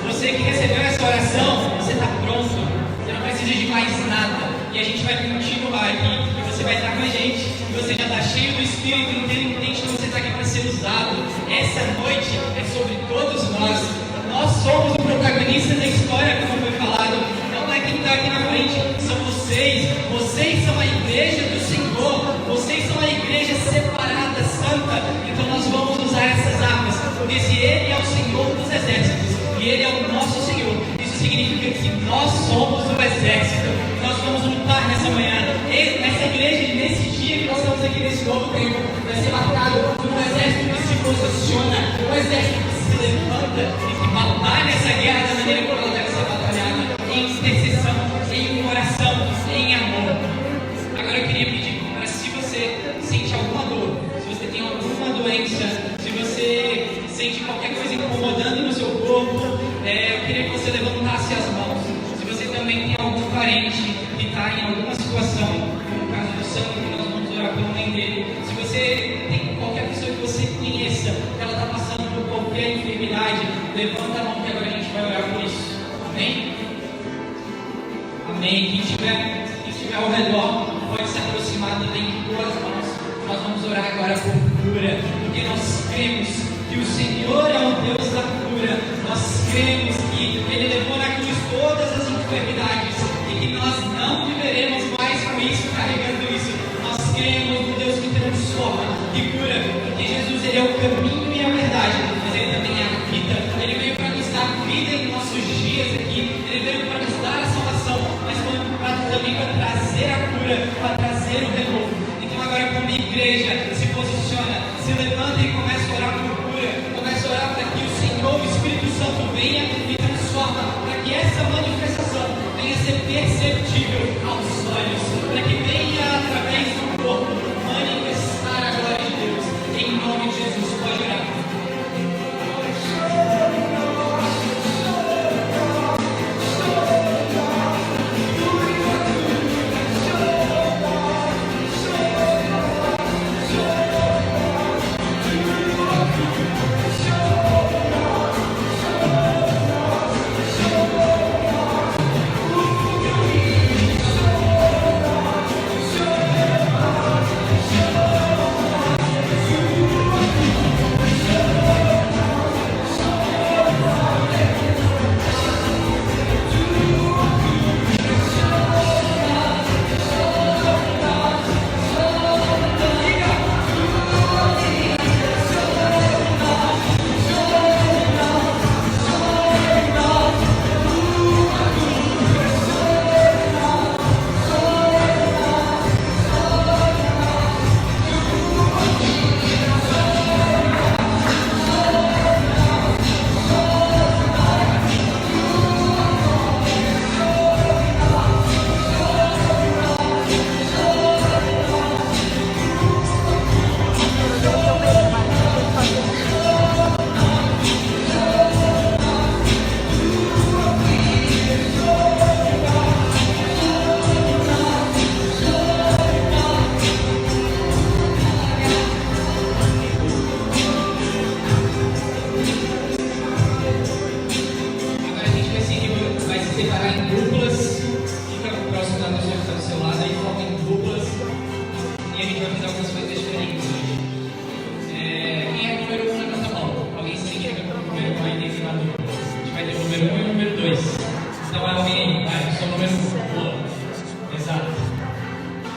Você que recebeu essa oração, você está pronto. Você não precisa de mais nada. E a gente vai continuar aqui. E você vai estar com a gente. E você já está cheio do Espírito. Entende que você está aqui para ser usado. Essa noite é sobre todos nós. Nós somos o protagonista da história, como foi falado. Não é quem está aqui na frente, são vocês. Vocês são a igreja do Senhor. Vocês são a igreja separada, santa. Então nós vamos usar essas armas. Porque se Ele é o Senhor dos exércitos e Ele é o nosso Senhor, isso significa que nós somos o exército. Nós vamos lutar nessa manhã. Nessa igreja, nesse dia que nós estamos aqui nesse novo tempo, vai ser marcado por um exército que se posiciona, um exército que se levanta e que batalha essa guerra da maneira como ela deve ser batalhada, em intercessão, em oração, em amor. Agora eu queria pedir para, se você sente alguma dor, se você tem alguma doença, se você sente qualquer coisa incomodando no seu corpo, eu queria que você levantasse as mãos. Se você também tem algum parente que está em alguma situação, como o caso do Sandro, que nós vamos orar pela mãe dele, se você tem qualquer pessoa que você conheça, que ela está passando por qualquer enfermidade, levanta a mão que agora a gente vai orar por isso. Amém? Amém. Quem estiver ao redor pode se aproximar também de duas mãos. Nós vamos orar agora por cura, porque nós cremos que o Senhor é o Deus da cura. Nós cremos que Ele levou na cruz todas as enfermidades e que nós não viveremos mais com isso, carregando isso. Nós cremos no Deus que transforma e cura, porque Jesus, Ele é o caminho e a verdade, mas Ele também é a vida. Ele veio para nos dar vida em nossos dias aqui. Ele veio para nos dar a salvação, mas também para trazer a cura, para trazer o renovo. Então agora, como igreja, se posiciona, se levanta e começa a orar por cura, começa a orar para que o Senhor, o Espírito Santo, venha e transforma, para que essa manifestação venha a ser perceptível aos olhos, para que venha através do corpo manifestar a glória de Deus. Em nome de Jesus, pode orar.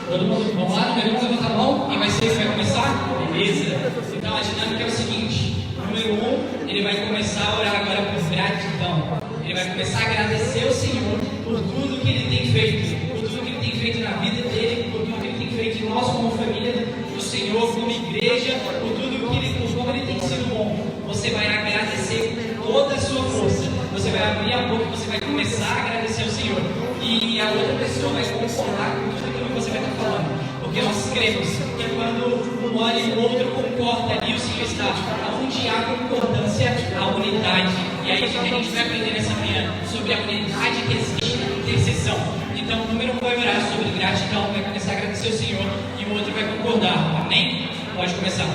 Todo mundo, vamos lá, número 1, levanta a mão e vai começar? Beleza? Então a dinâmica é o seguinte: número 1, ele vai começar a orar agora por gratidão. Ele vai começar a agradecer ao Senhor por tudo que Ele tem feito, por tudo que Ele tem feito na vida dele, por tudo que Ele tem feito em nós como família do Senhor, como igreja, por tudo que Ele, por como Ele tem sido bom. Você vai agradecer com toda a sua força. Você vai abrir a boca e você vai começar a agradecer ao Senhor. E a outra pessoa vai concordar com tudo aquilo que você vai estar falando. Porque nós cremos que quando um olha e o outro concorda, ali o Senhor está. Onde há concordância, há unidade. E aí é isso que a gente vai aprender nessa manhã, sobre a unidade que existe na intercessão. Então o número 1 vai orar sobre gratidão, vai começar a agradecer ao Senhor, e o outro vai concordar. Amém? Pode começar.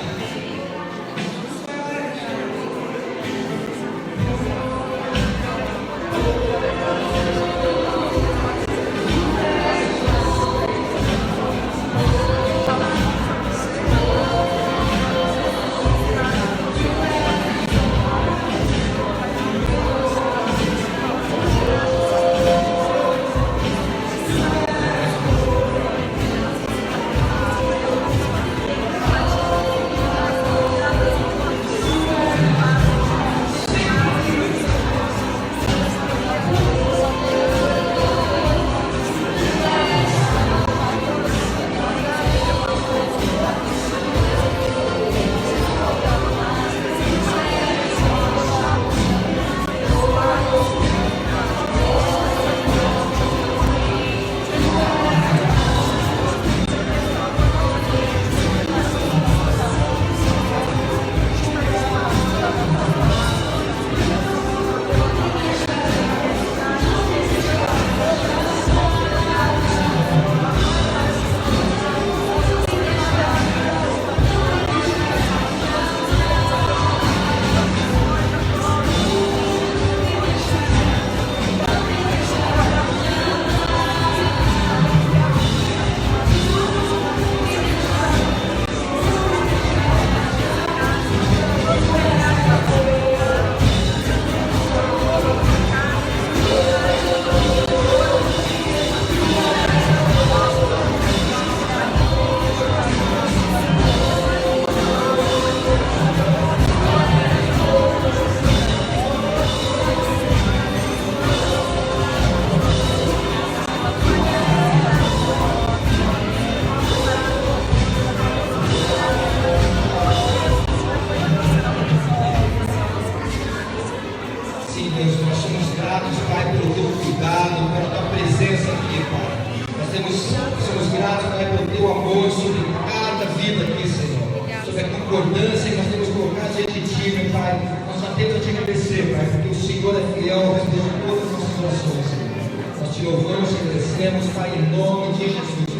Deus, nós somos gratos, Pai, pelo Teu cuidado, pela Tua presença aqui, Pai. Nós somos gratos, Pai, pelo Teu amor sobre cada vida aqui, Senhor. Sobre a concordância que nós temos colocado diante de Ti, meu Pai. Nós só temos a Te agradecer, Pai, porque o Senhor é fiel, responde todas as nossas orações, Senhor. Nós Te louvamos, Te agradecemos, Pai, em nome de Jesus.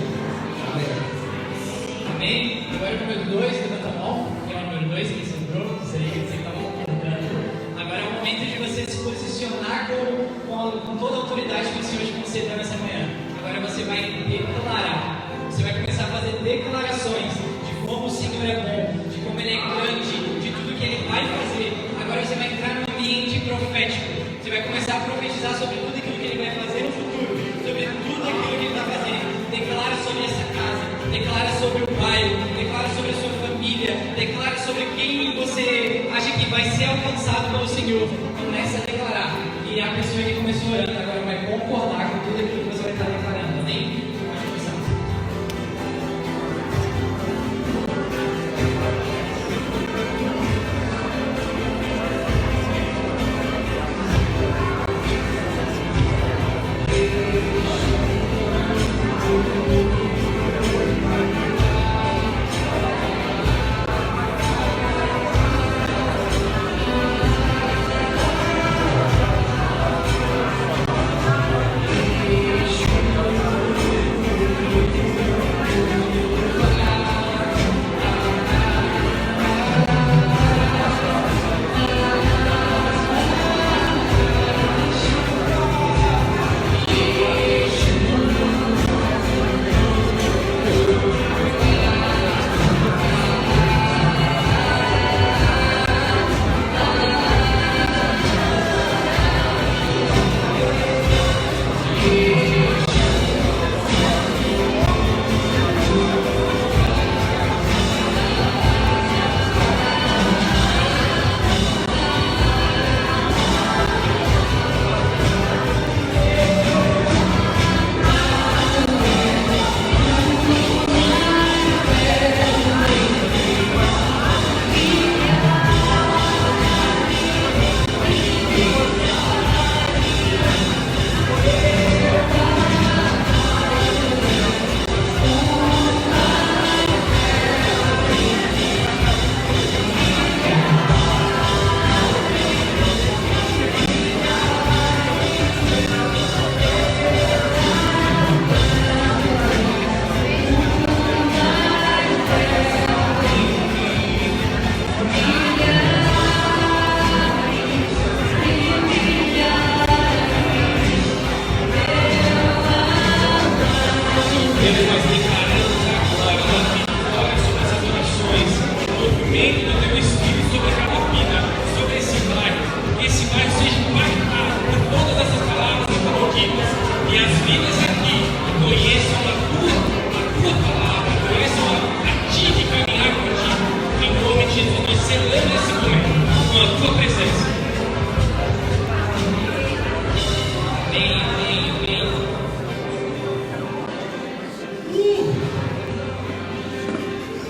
Amém. Amém. Agora o número 2, levanta a mão. Quem é o número 2 que sobrou? Você estava concordando. Agora é o momento de você se posicionar com toda a autoridade que o Senhor te concedeu nessa manhã. Agora você vai declarar. Você vai começar a fazer declarações de como o Senhor é bom, de como Ele é grande, de tudo que Ele vai fazer. Agora você vai entrar no ambiente profético. Você vai começar a profetizar sobre tudo aquilo que Ele vai fazer no futuro, sobre tudo aquilo que Ele está fazendo. Declara sobre essa casa, declara sobre o bairro, declara sobre a sua família, declara sobre quem você acha que vai ser alcançado pelo Senhor. Começa a declarar. E a pessoa que começou orando agora vai concordar com tudo aquilo que você vai estar declarando. Amém? Pode começar.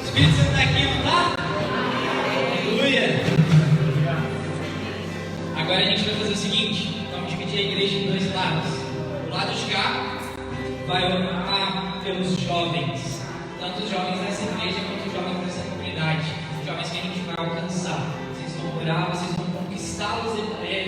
Espírito Santo está aqui, não está? Aleluia! Agora a gente vai fazer o seguinte: vamos dividir a igreja em dois lados. O lado de cá vai orar pelos jovens, tanto os jovens dessa igreja quanto os jovens dessa comunidade, os jovens que a gente vai alcançar. Vocês vão orar, vocês vão conquistá-los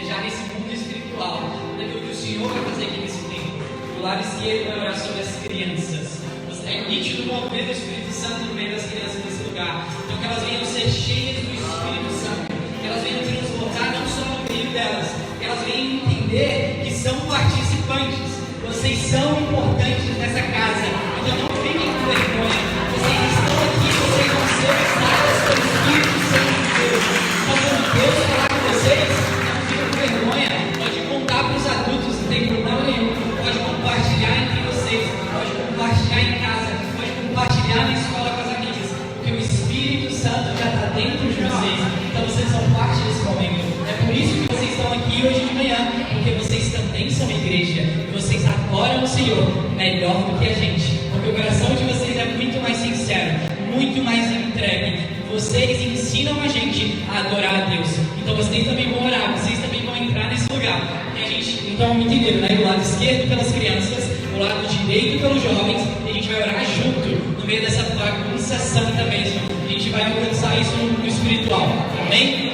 já nesse mundo espiritual, daquilo que o Senhor vai fazer aqui nesse tempo. Do lado esquerdo vai orar sobre as crianças. É nítido o mover do Espírito Santo no meio das crianças nesse lugar. Então que elas venham ser cheias do Espírito Santo, que elas venham transbordar não só no meio delas, que elas venham entender que são participantes. Vocês são importantes nessa casa. Então não fiquem com vergonha. Vocês estão aqui, vocês vão ser usadas pelo Espírito Santo de Deus. Então quando Deus falar com vocês, não fiquem com vergonha. Pode contar para os adultos, não tem problema nenhum. Pode compartilhar entre vocês, pode compartilhar em casa, pode compartilhar na escola com as amigas, porque o Espírito Santo já está dentro de vocês. Então vocês são parte desse momento. É por isso que vocês estão aqui hoje de manhã, porque vocês também são igreja e vocês adoram o Senhor melhor do que a gente, porque o coração de vocês é muito mais sincero, muito mais entregue. Vocês ensinam a gente a adorar a Deus. Então vocês também vão orar, vocês também vão entrar nesse lugar. E a gente, então, entenderam, né? O lado esquerdo pelas crianças, o lado direito pelos jovens, e a gente vai orar junto, no meio dessa bagunça santa mesmo. A gente vai alcançar isso no espiritual. Amém?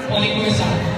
Podem começar.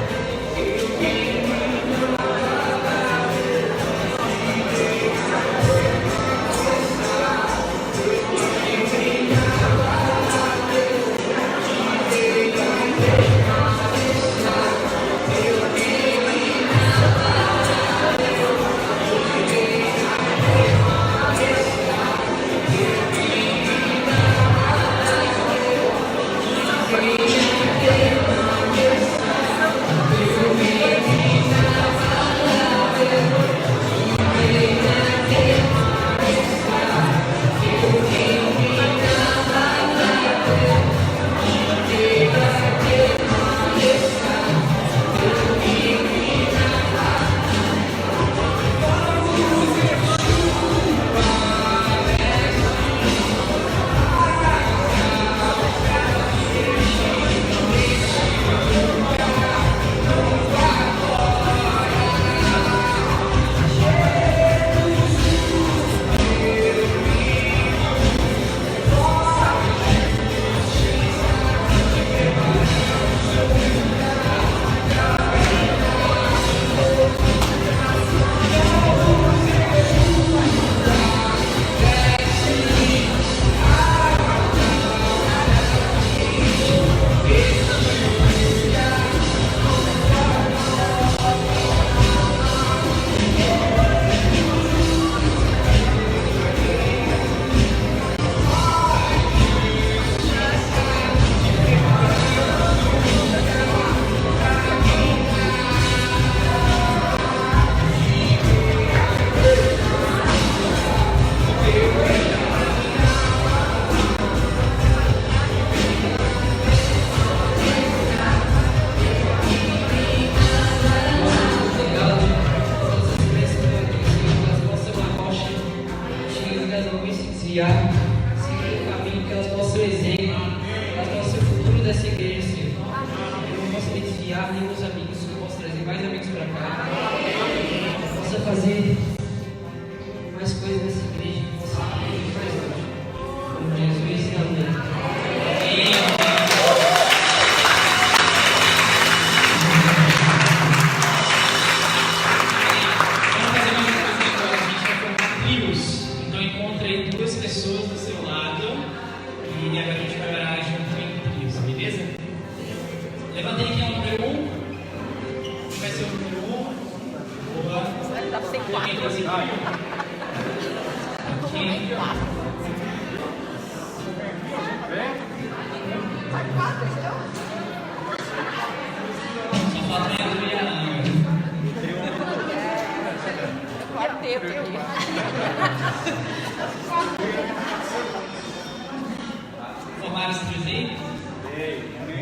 Formaram esse trios aí?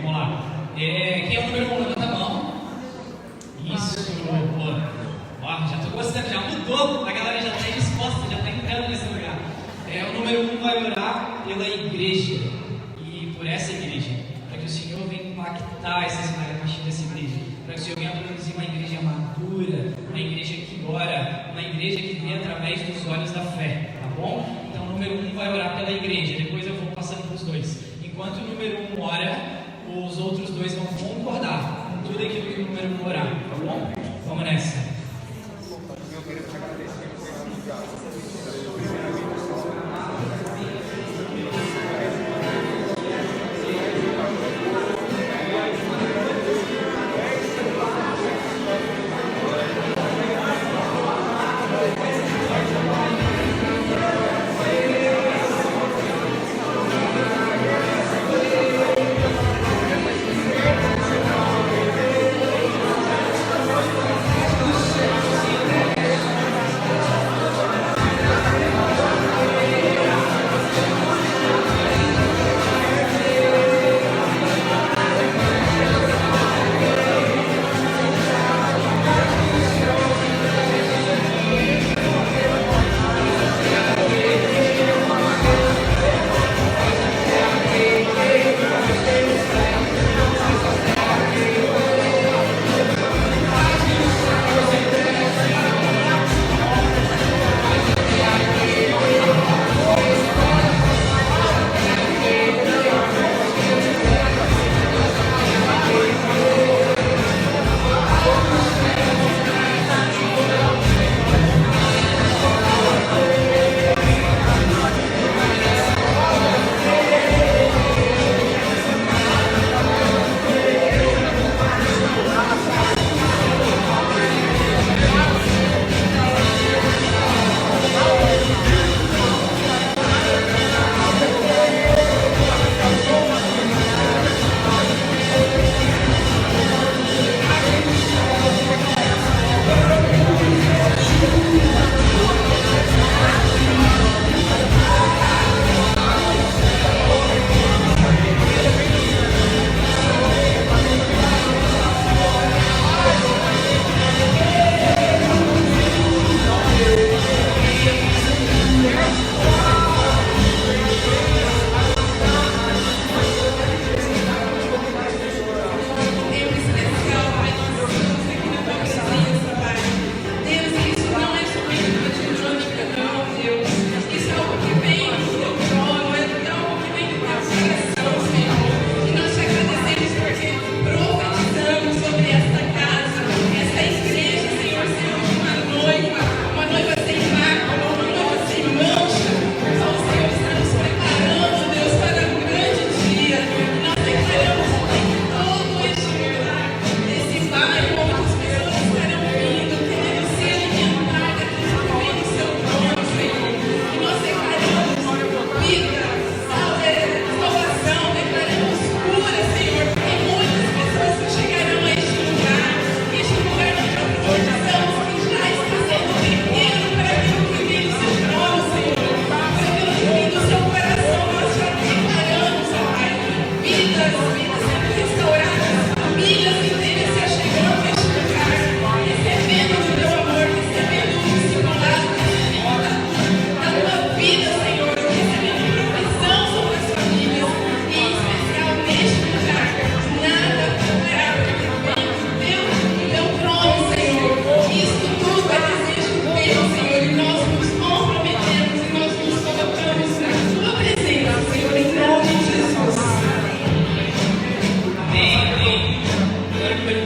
Vamos lá. Quem é o número 1? Levanta a mão. Isso, boa. Ó, já tô gostando, já mudou. A galera já está disposta, já está entrando nesse lugar. O número 1 vai orar pela igreja e por essa igreja, para que o Senhor venha impactar essa cidade a partir dessa igreja, para que o Senhor venha produzir uma igreja madura, uma igreja que ora, uma igreja que vê através dos olhos da fé, tá bom? Então o número 1 vai orar pela igreja, depois eu vou passando para os dois. Enquanto o número 1 ora, os outros dois vão concordar com tudo aquilo que o número 1 orar, tá bom? Vamos nessa. Deus.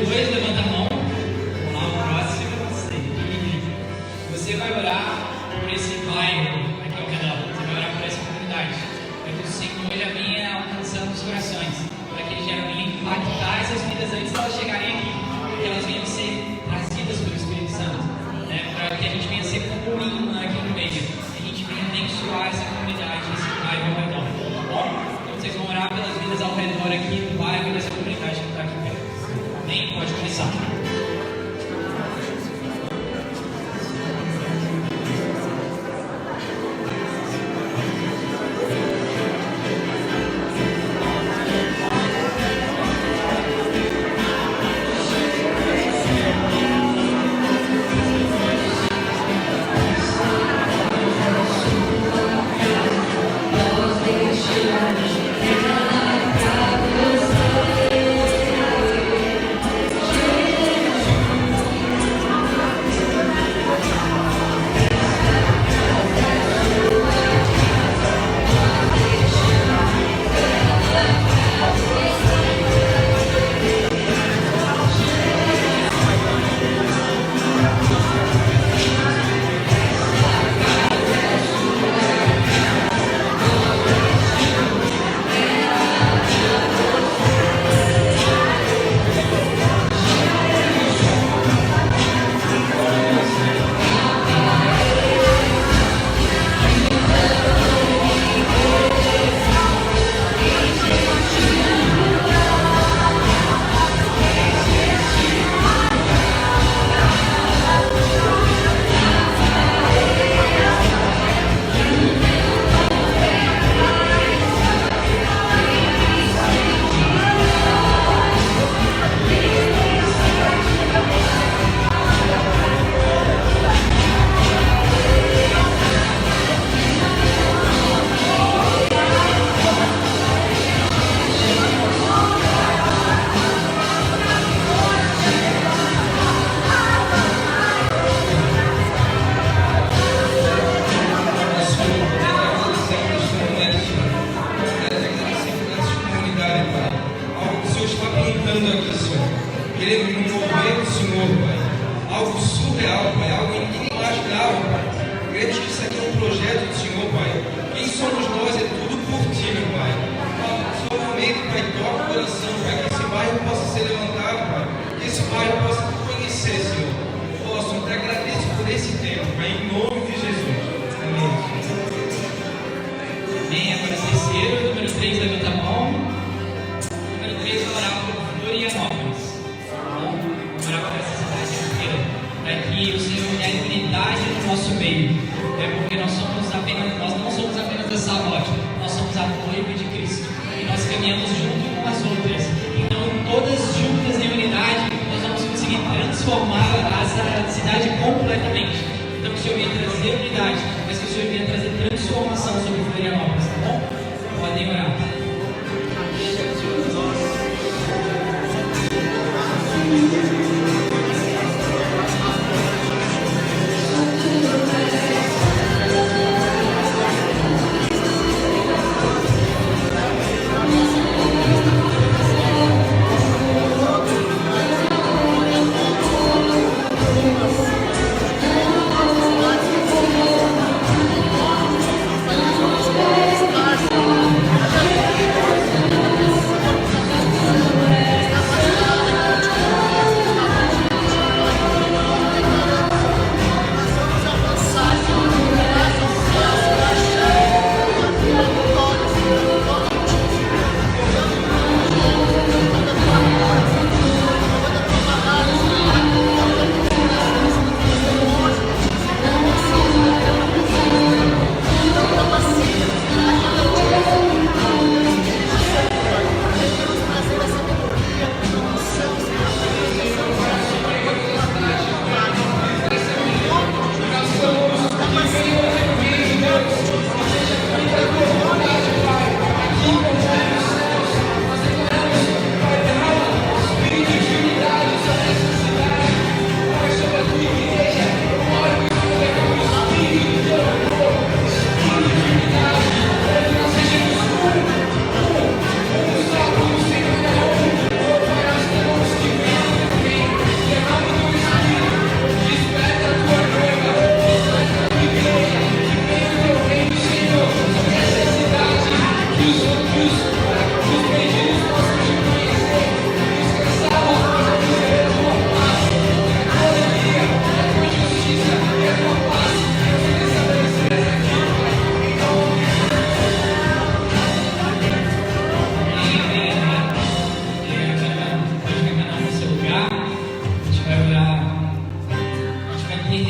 2, levanta a mão. Vamos lá, o próximo. Você vai orar por esse bairro aqui ao redor. Você vai orar por essa comunidade. Para que o Senhor já venha alcançando os corações. Para que Ele já venha impactar essas vidas antes de elas chegarem aqui. Que elas venham ser trazidas pelo Espírito Santo. Né? Para que a gente venha ser comum aqui no meio. Que a gente venha abençoar essa comunidade, esse bairro ao redor. Tá bom? Então vocês vão orar pelas vidas ao redor aqui do bairro e dessa comunidade que está aqui perto. Amém? Pode começar.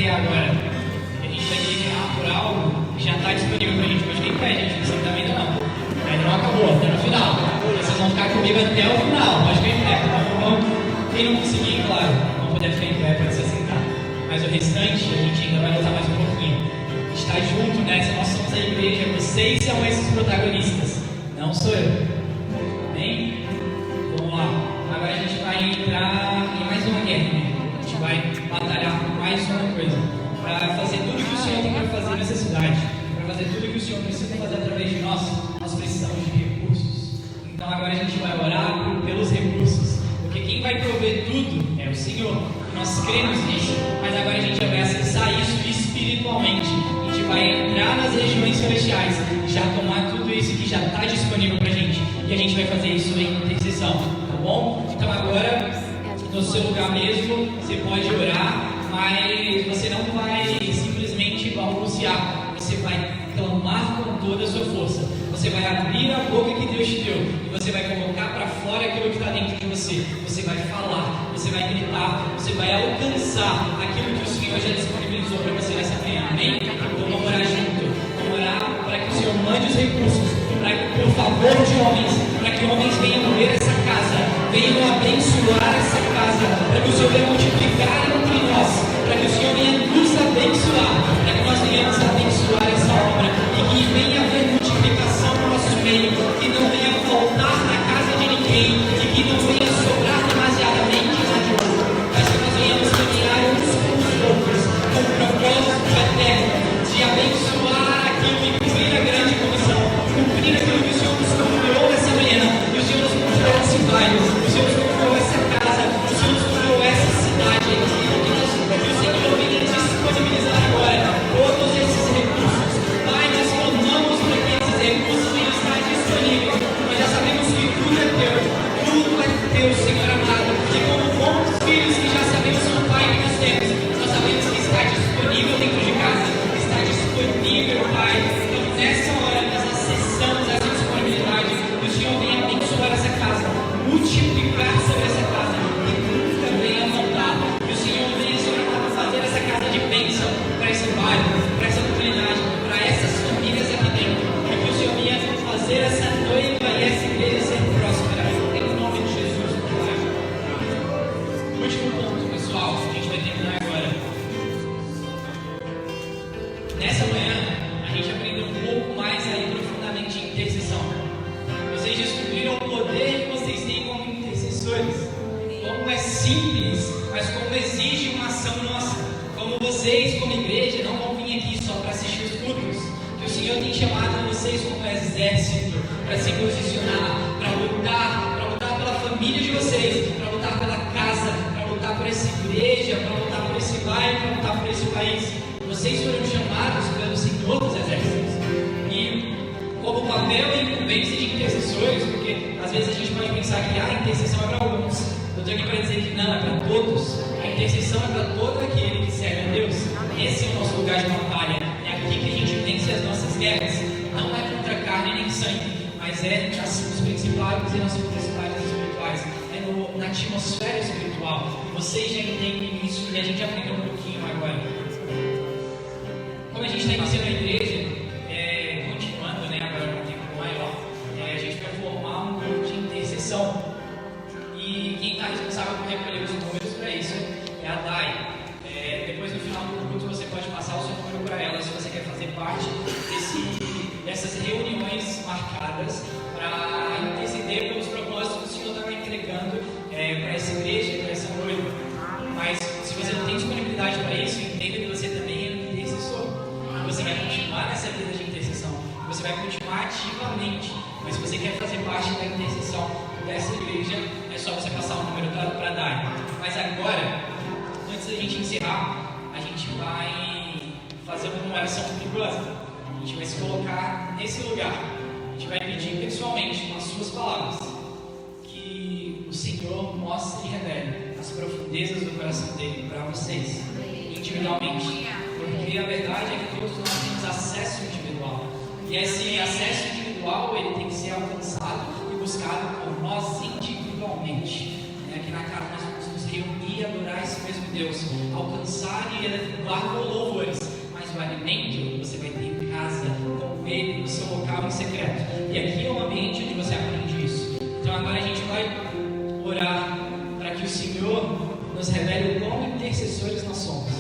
cear agora. A gente vai terminar por algo que já está disponível para a gente. Pode ter em pé, gente. Você não está vendo, não. Ainda não acabou, está no final. Vocês vão ficar comigo até o final. Pode ficar em pé. Então, quem não conseguir, claro, não puder ficar em pé, pode se sentar. Mas o restante, a gente ainda vai lutar mais um pouquinho. A gente está junto nessa, nós somos a igreja. Vocês são esses protagonistas. Não sou eu. Bem? Vamos lá. Agora a gente vai entrar em mais uma guerra. A gente vai batalhar por mais uma coisa. Para fazer tudo que o Senhor tem para fazer nessa cidade. Para fazer tudo que o Senhor precisa fazer através de nós. Nós precisamos de recursos. Então agora a gente vai orar pelos recursos. Porque quem vai prover tudo é o Senhor. Nós cremos nisso. Mas agora a gente vai acessar isso espiritualmente. A gente vai entrar nas regiões celestiais. Já tomar tudo isso que já está disponível para a gente. E a gente vai fazer isso em intercessão. Tá bom? Então agora, no seu lugar mesmo, você pode orar. Mas você não vai simplesmente balbuciar. Você vai clamar com toda a sua força. Você vai abrir a boca que Deus te deu e você vai colocar para fora aquilo que está dentro de você. Você vai falar, você vai gritar, você vai alcançar aquilo que o Senhor já disponibilizou para você nessa manhã. Amém? Vamos orar junto. Vamos orar para que o Senhor mande os recursos, para que, por favor de homens, para que homens venham ver essa casa, venham abençoar essa casa, para que o Senhor venha multiplicar entre nós, para que o Senhor venha nos abençoar, para que nós venhamos abençoar essa obra e que venha haver multiplicação no nosso meio, que não venha faltar na casa de ninguém e que não venha sobrar demasiadamente na de outro, mas que nós venhamos caminhar uns com os outros com o propósito eterno de abençoar aquilo e cumprir a grande comissão, cumprir aquilo que o Senhor nos confiou essa manhã, e o Senhor nos confiou esse bairro, o Senhor nos confiou essa casa, o Senhor nos confiou essa cidade, e que o Senhor venha disponibilizar agora todos esses recursos. Pai, nós clamamos para que esses recursos venham estar disponíveis. Nós já sabemos que tudo é teu, Senhor amado, e como bons filhos que já sabemos que o Pai que nós temos, nós sabemos que está disponível dentro de casa, está disponível, Pai. Então nessa hora nós acessamos essa disponibilidade, que o Senhor venha abençoar essa casa, multiplicar sobre essa casa, e nunca venha faltar, que o Senhor venha, Senhor amado, fazer essa casa de bênção para esse bairro, para essa comunidade, para essas famílias aqui dentro, e que o Senhor venha fazer essa noiva e essa igreja ser próspera, em nome de Jesus, Pai. Último ponto, pessoal, a gente vai terminar agora. Nessa manhã, a gente aprendeu um pouco mais aí profundamente em intercessão. Vocês descobriram o poder que vocês têm como intercessores. Como é simples, mas como exige uma ação nossa. Como vocês, como igreja, não vão vir aqui só para assistir os cultos. Que o Senhor tem chamado vocês como exército para se posicionar, para lutar pela família de vocês, para lutar pela casa, para lutar por essa igreja, para lutar por esse bairro, para lutar por esse país. Vocês foram chamados pelo Senhor dos Exércitos. E como papel e incumbência de intercessores, porque às vezes a gente pode pensar que a intercessão é para alguns. Eu estou aqui para dizer que não, é para todos. A intercessão é para todo aquele que serve a Deus. Esse é o nosso lugar de batalha. É aqui que a gente vence as nossas guerras. Não é contra carne nem sangue, mas é nos principados e nas potestades espirituais. É na atmosfera espiritual. Vocês já entendem isso e a gente aprendeu um pouquinho agora. Como a gente está iniciando a igreja, continuando, agora com um tempo maior, a gente vai formar um grupo de intercessão. E quem está responsável por recolher os números para isso é a Dai. Depois, no final do culto, você pode passar o seu número para ela se você quer fazer parte dessas reuniões marcadas para interceder pelos propósitos que o Senhor está entregando para essa igreja, para essa noiva. Mas se você não tem disponibilidade para isso, entenda que você também é um intercessor. Você vai continuar nessa vida de intercessão. Você vai continuar ativamente. Mas se você quer fazer parte da intercessão dessa igreja, é só você passar o número para dar. Mas agora, antes da gente encerrar, a gente vai fazer uma oração perigosa. A gente vai se colocar nesse lugar. A gente vai pedir pessoalmente, com as suas palavras, que o Senhor mostre e revele as profundezas do coração dele para vocês, individualmente. Porque a verdade é que todos nós temos acesso individual. E esse acesso individual ele tem que ser alcançado e buscado por nós individualmente. Aqui na casa nós vamos nos reunir e adorar esse mesmo Deus. Deus, alcançar e elevar com louvores, mas o alimento você vai ter em casa, com Ele, no seu local em secreto. E aqui é o ambiente onde você aprende isso. Então agora a gente vai orar para que o Senhor nos revele o quão intercessores nós somos,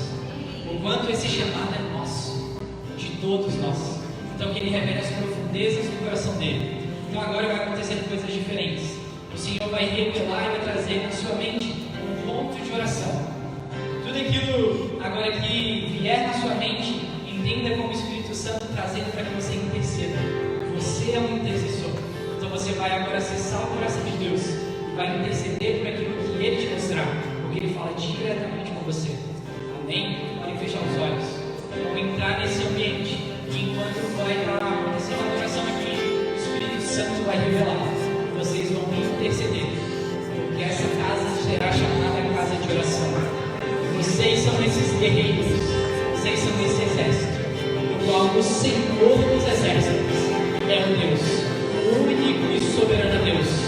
o quanto esse chamado é nosso, de todos nós. Então que Ele revele as profundezas do coração dele. Então agora vai acontecer coisas diferentes. O Senhor vai revelar e vai trazer na sua mente um ponto de oração. Tudo aquilo agora que vier na sua mente, entenda como o Espírito Santo trazendo para que você interceda. Você é um intercessor. Então você vai agora acessar o coração de Deus e vai interceder por aquilo que Ele te mostrar, porque Ele fala diretamente com você. Amém? Podem fechar os olhos. Vamos entrar nesse ambiente e enquanto vai estar acontecendo a adoração aqui, o Espírito Santo vai revelar. Vocês vão interceder, porque essa casa será chamada casa de oração. Vocês são esses guerreiros, vocês são esse exército, do qual o Senhor dos exércitos é o Deus, o único e soberano Deus.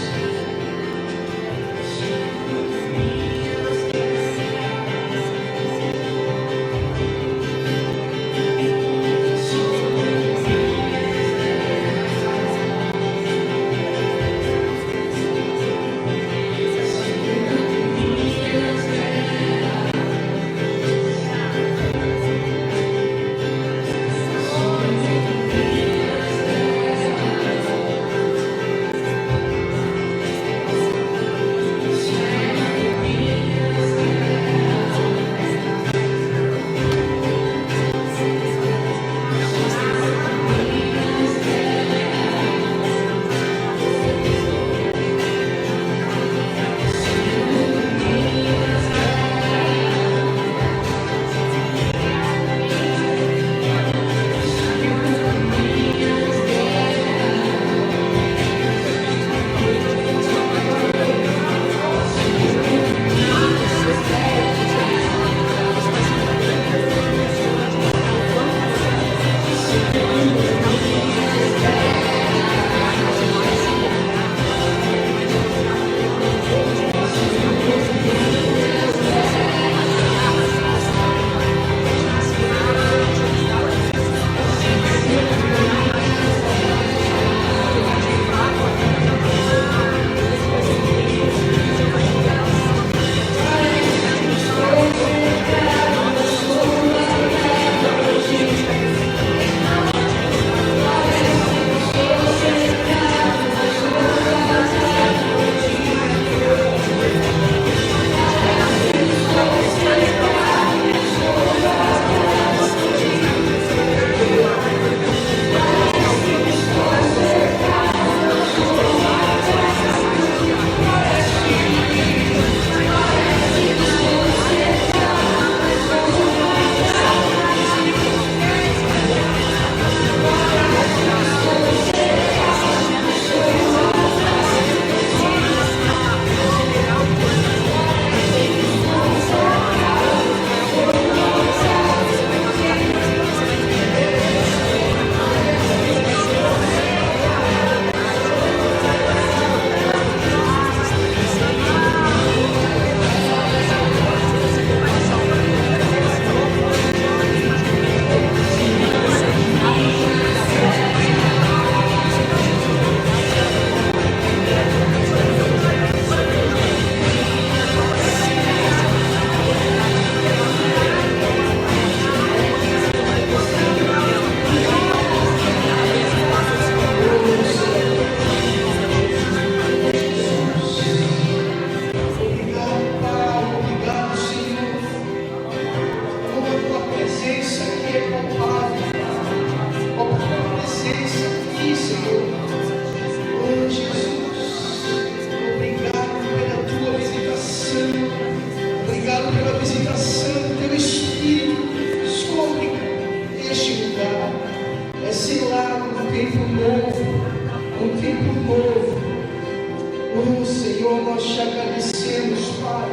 Oh Senhor, nós te agradecemos, Pai.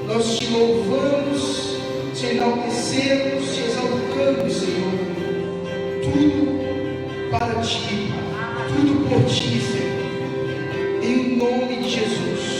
Nós te louvamos, te enaltecemos, te exaltamos, Senhor. Tudo para ti, tudo por ti, Senhor. Em nome de Jesus.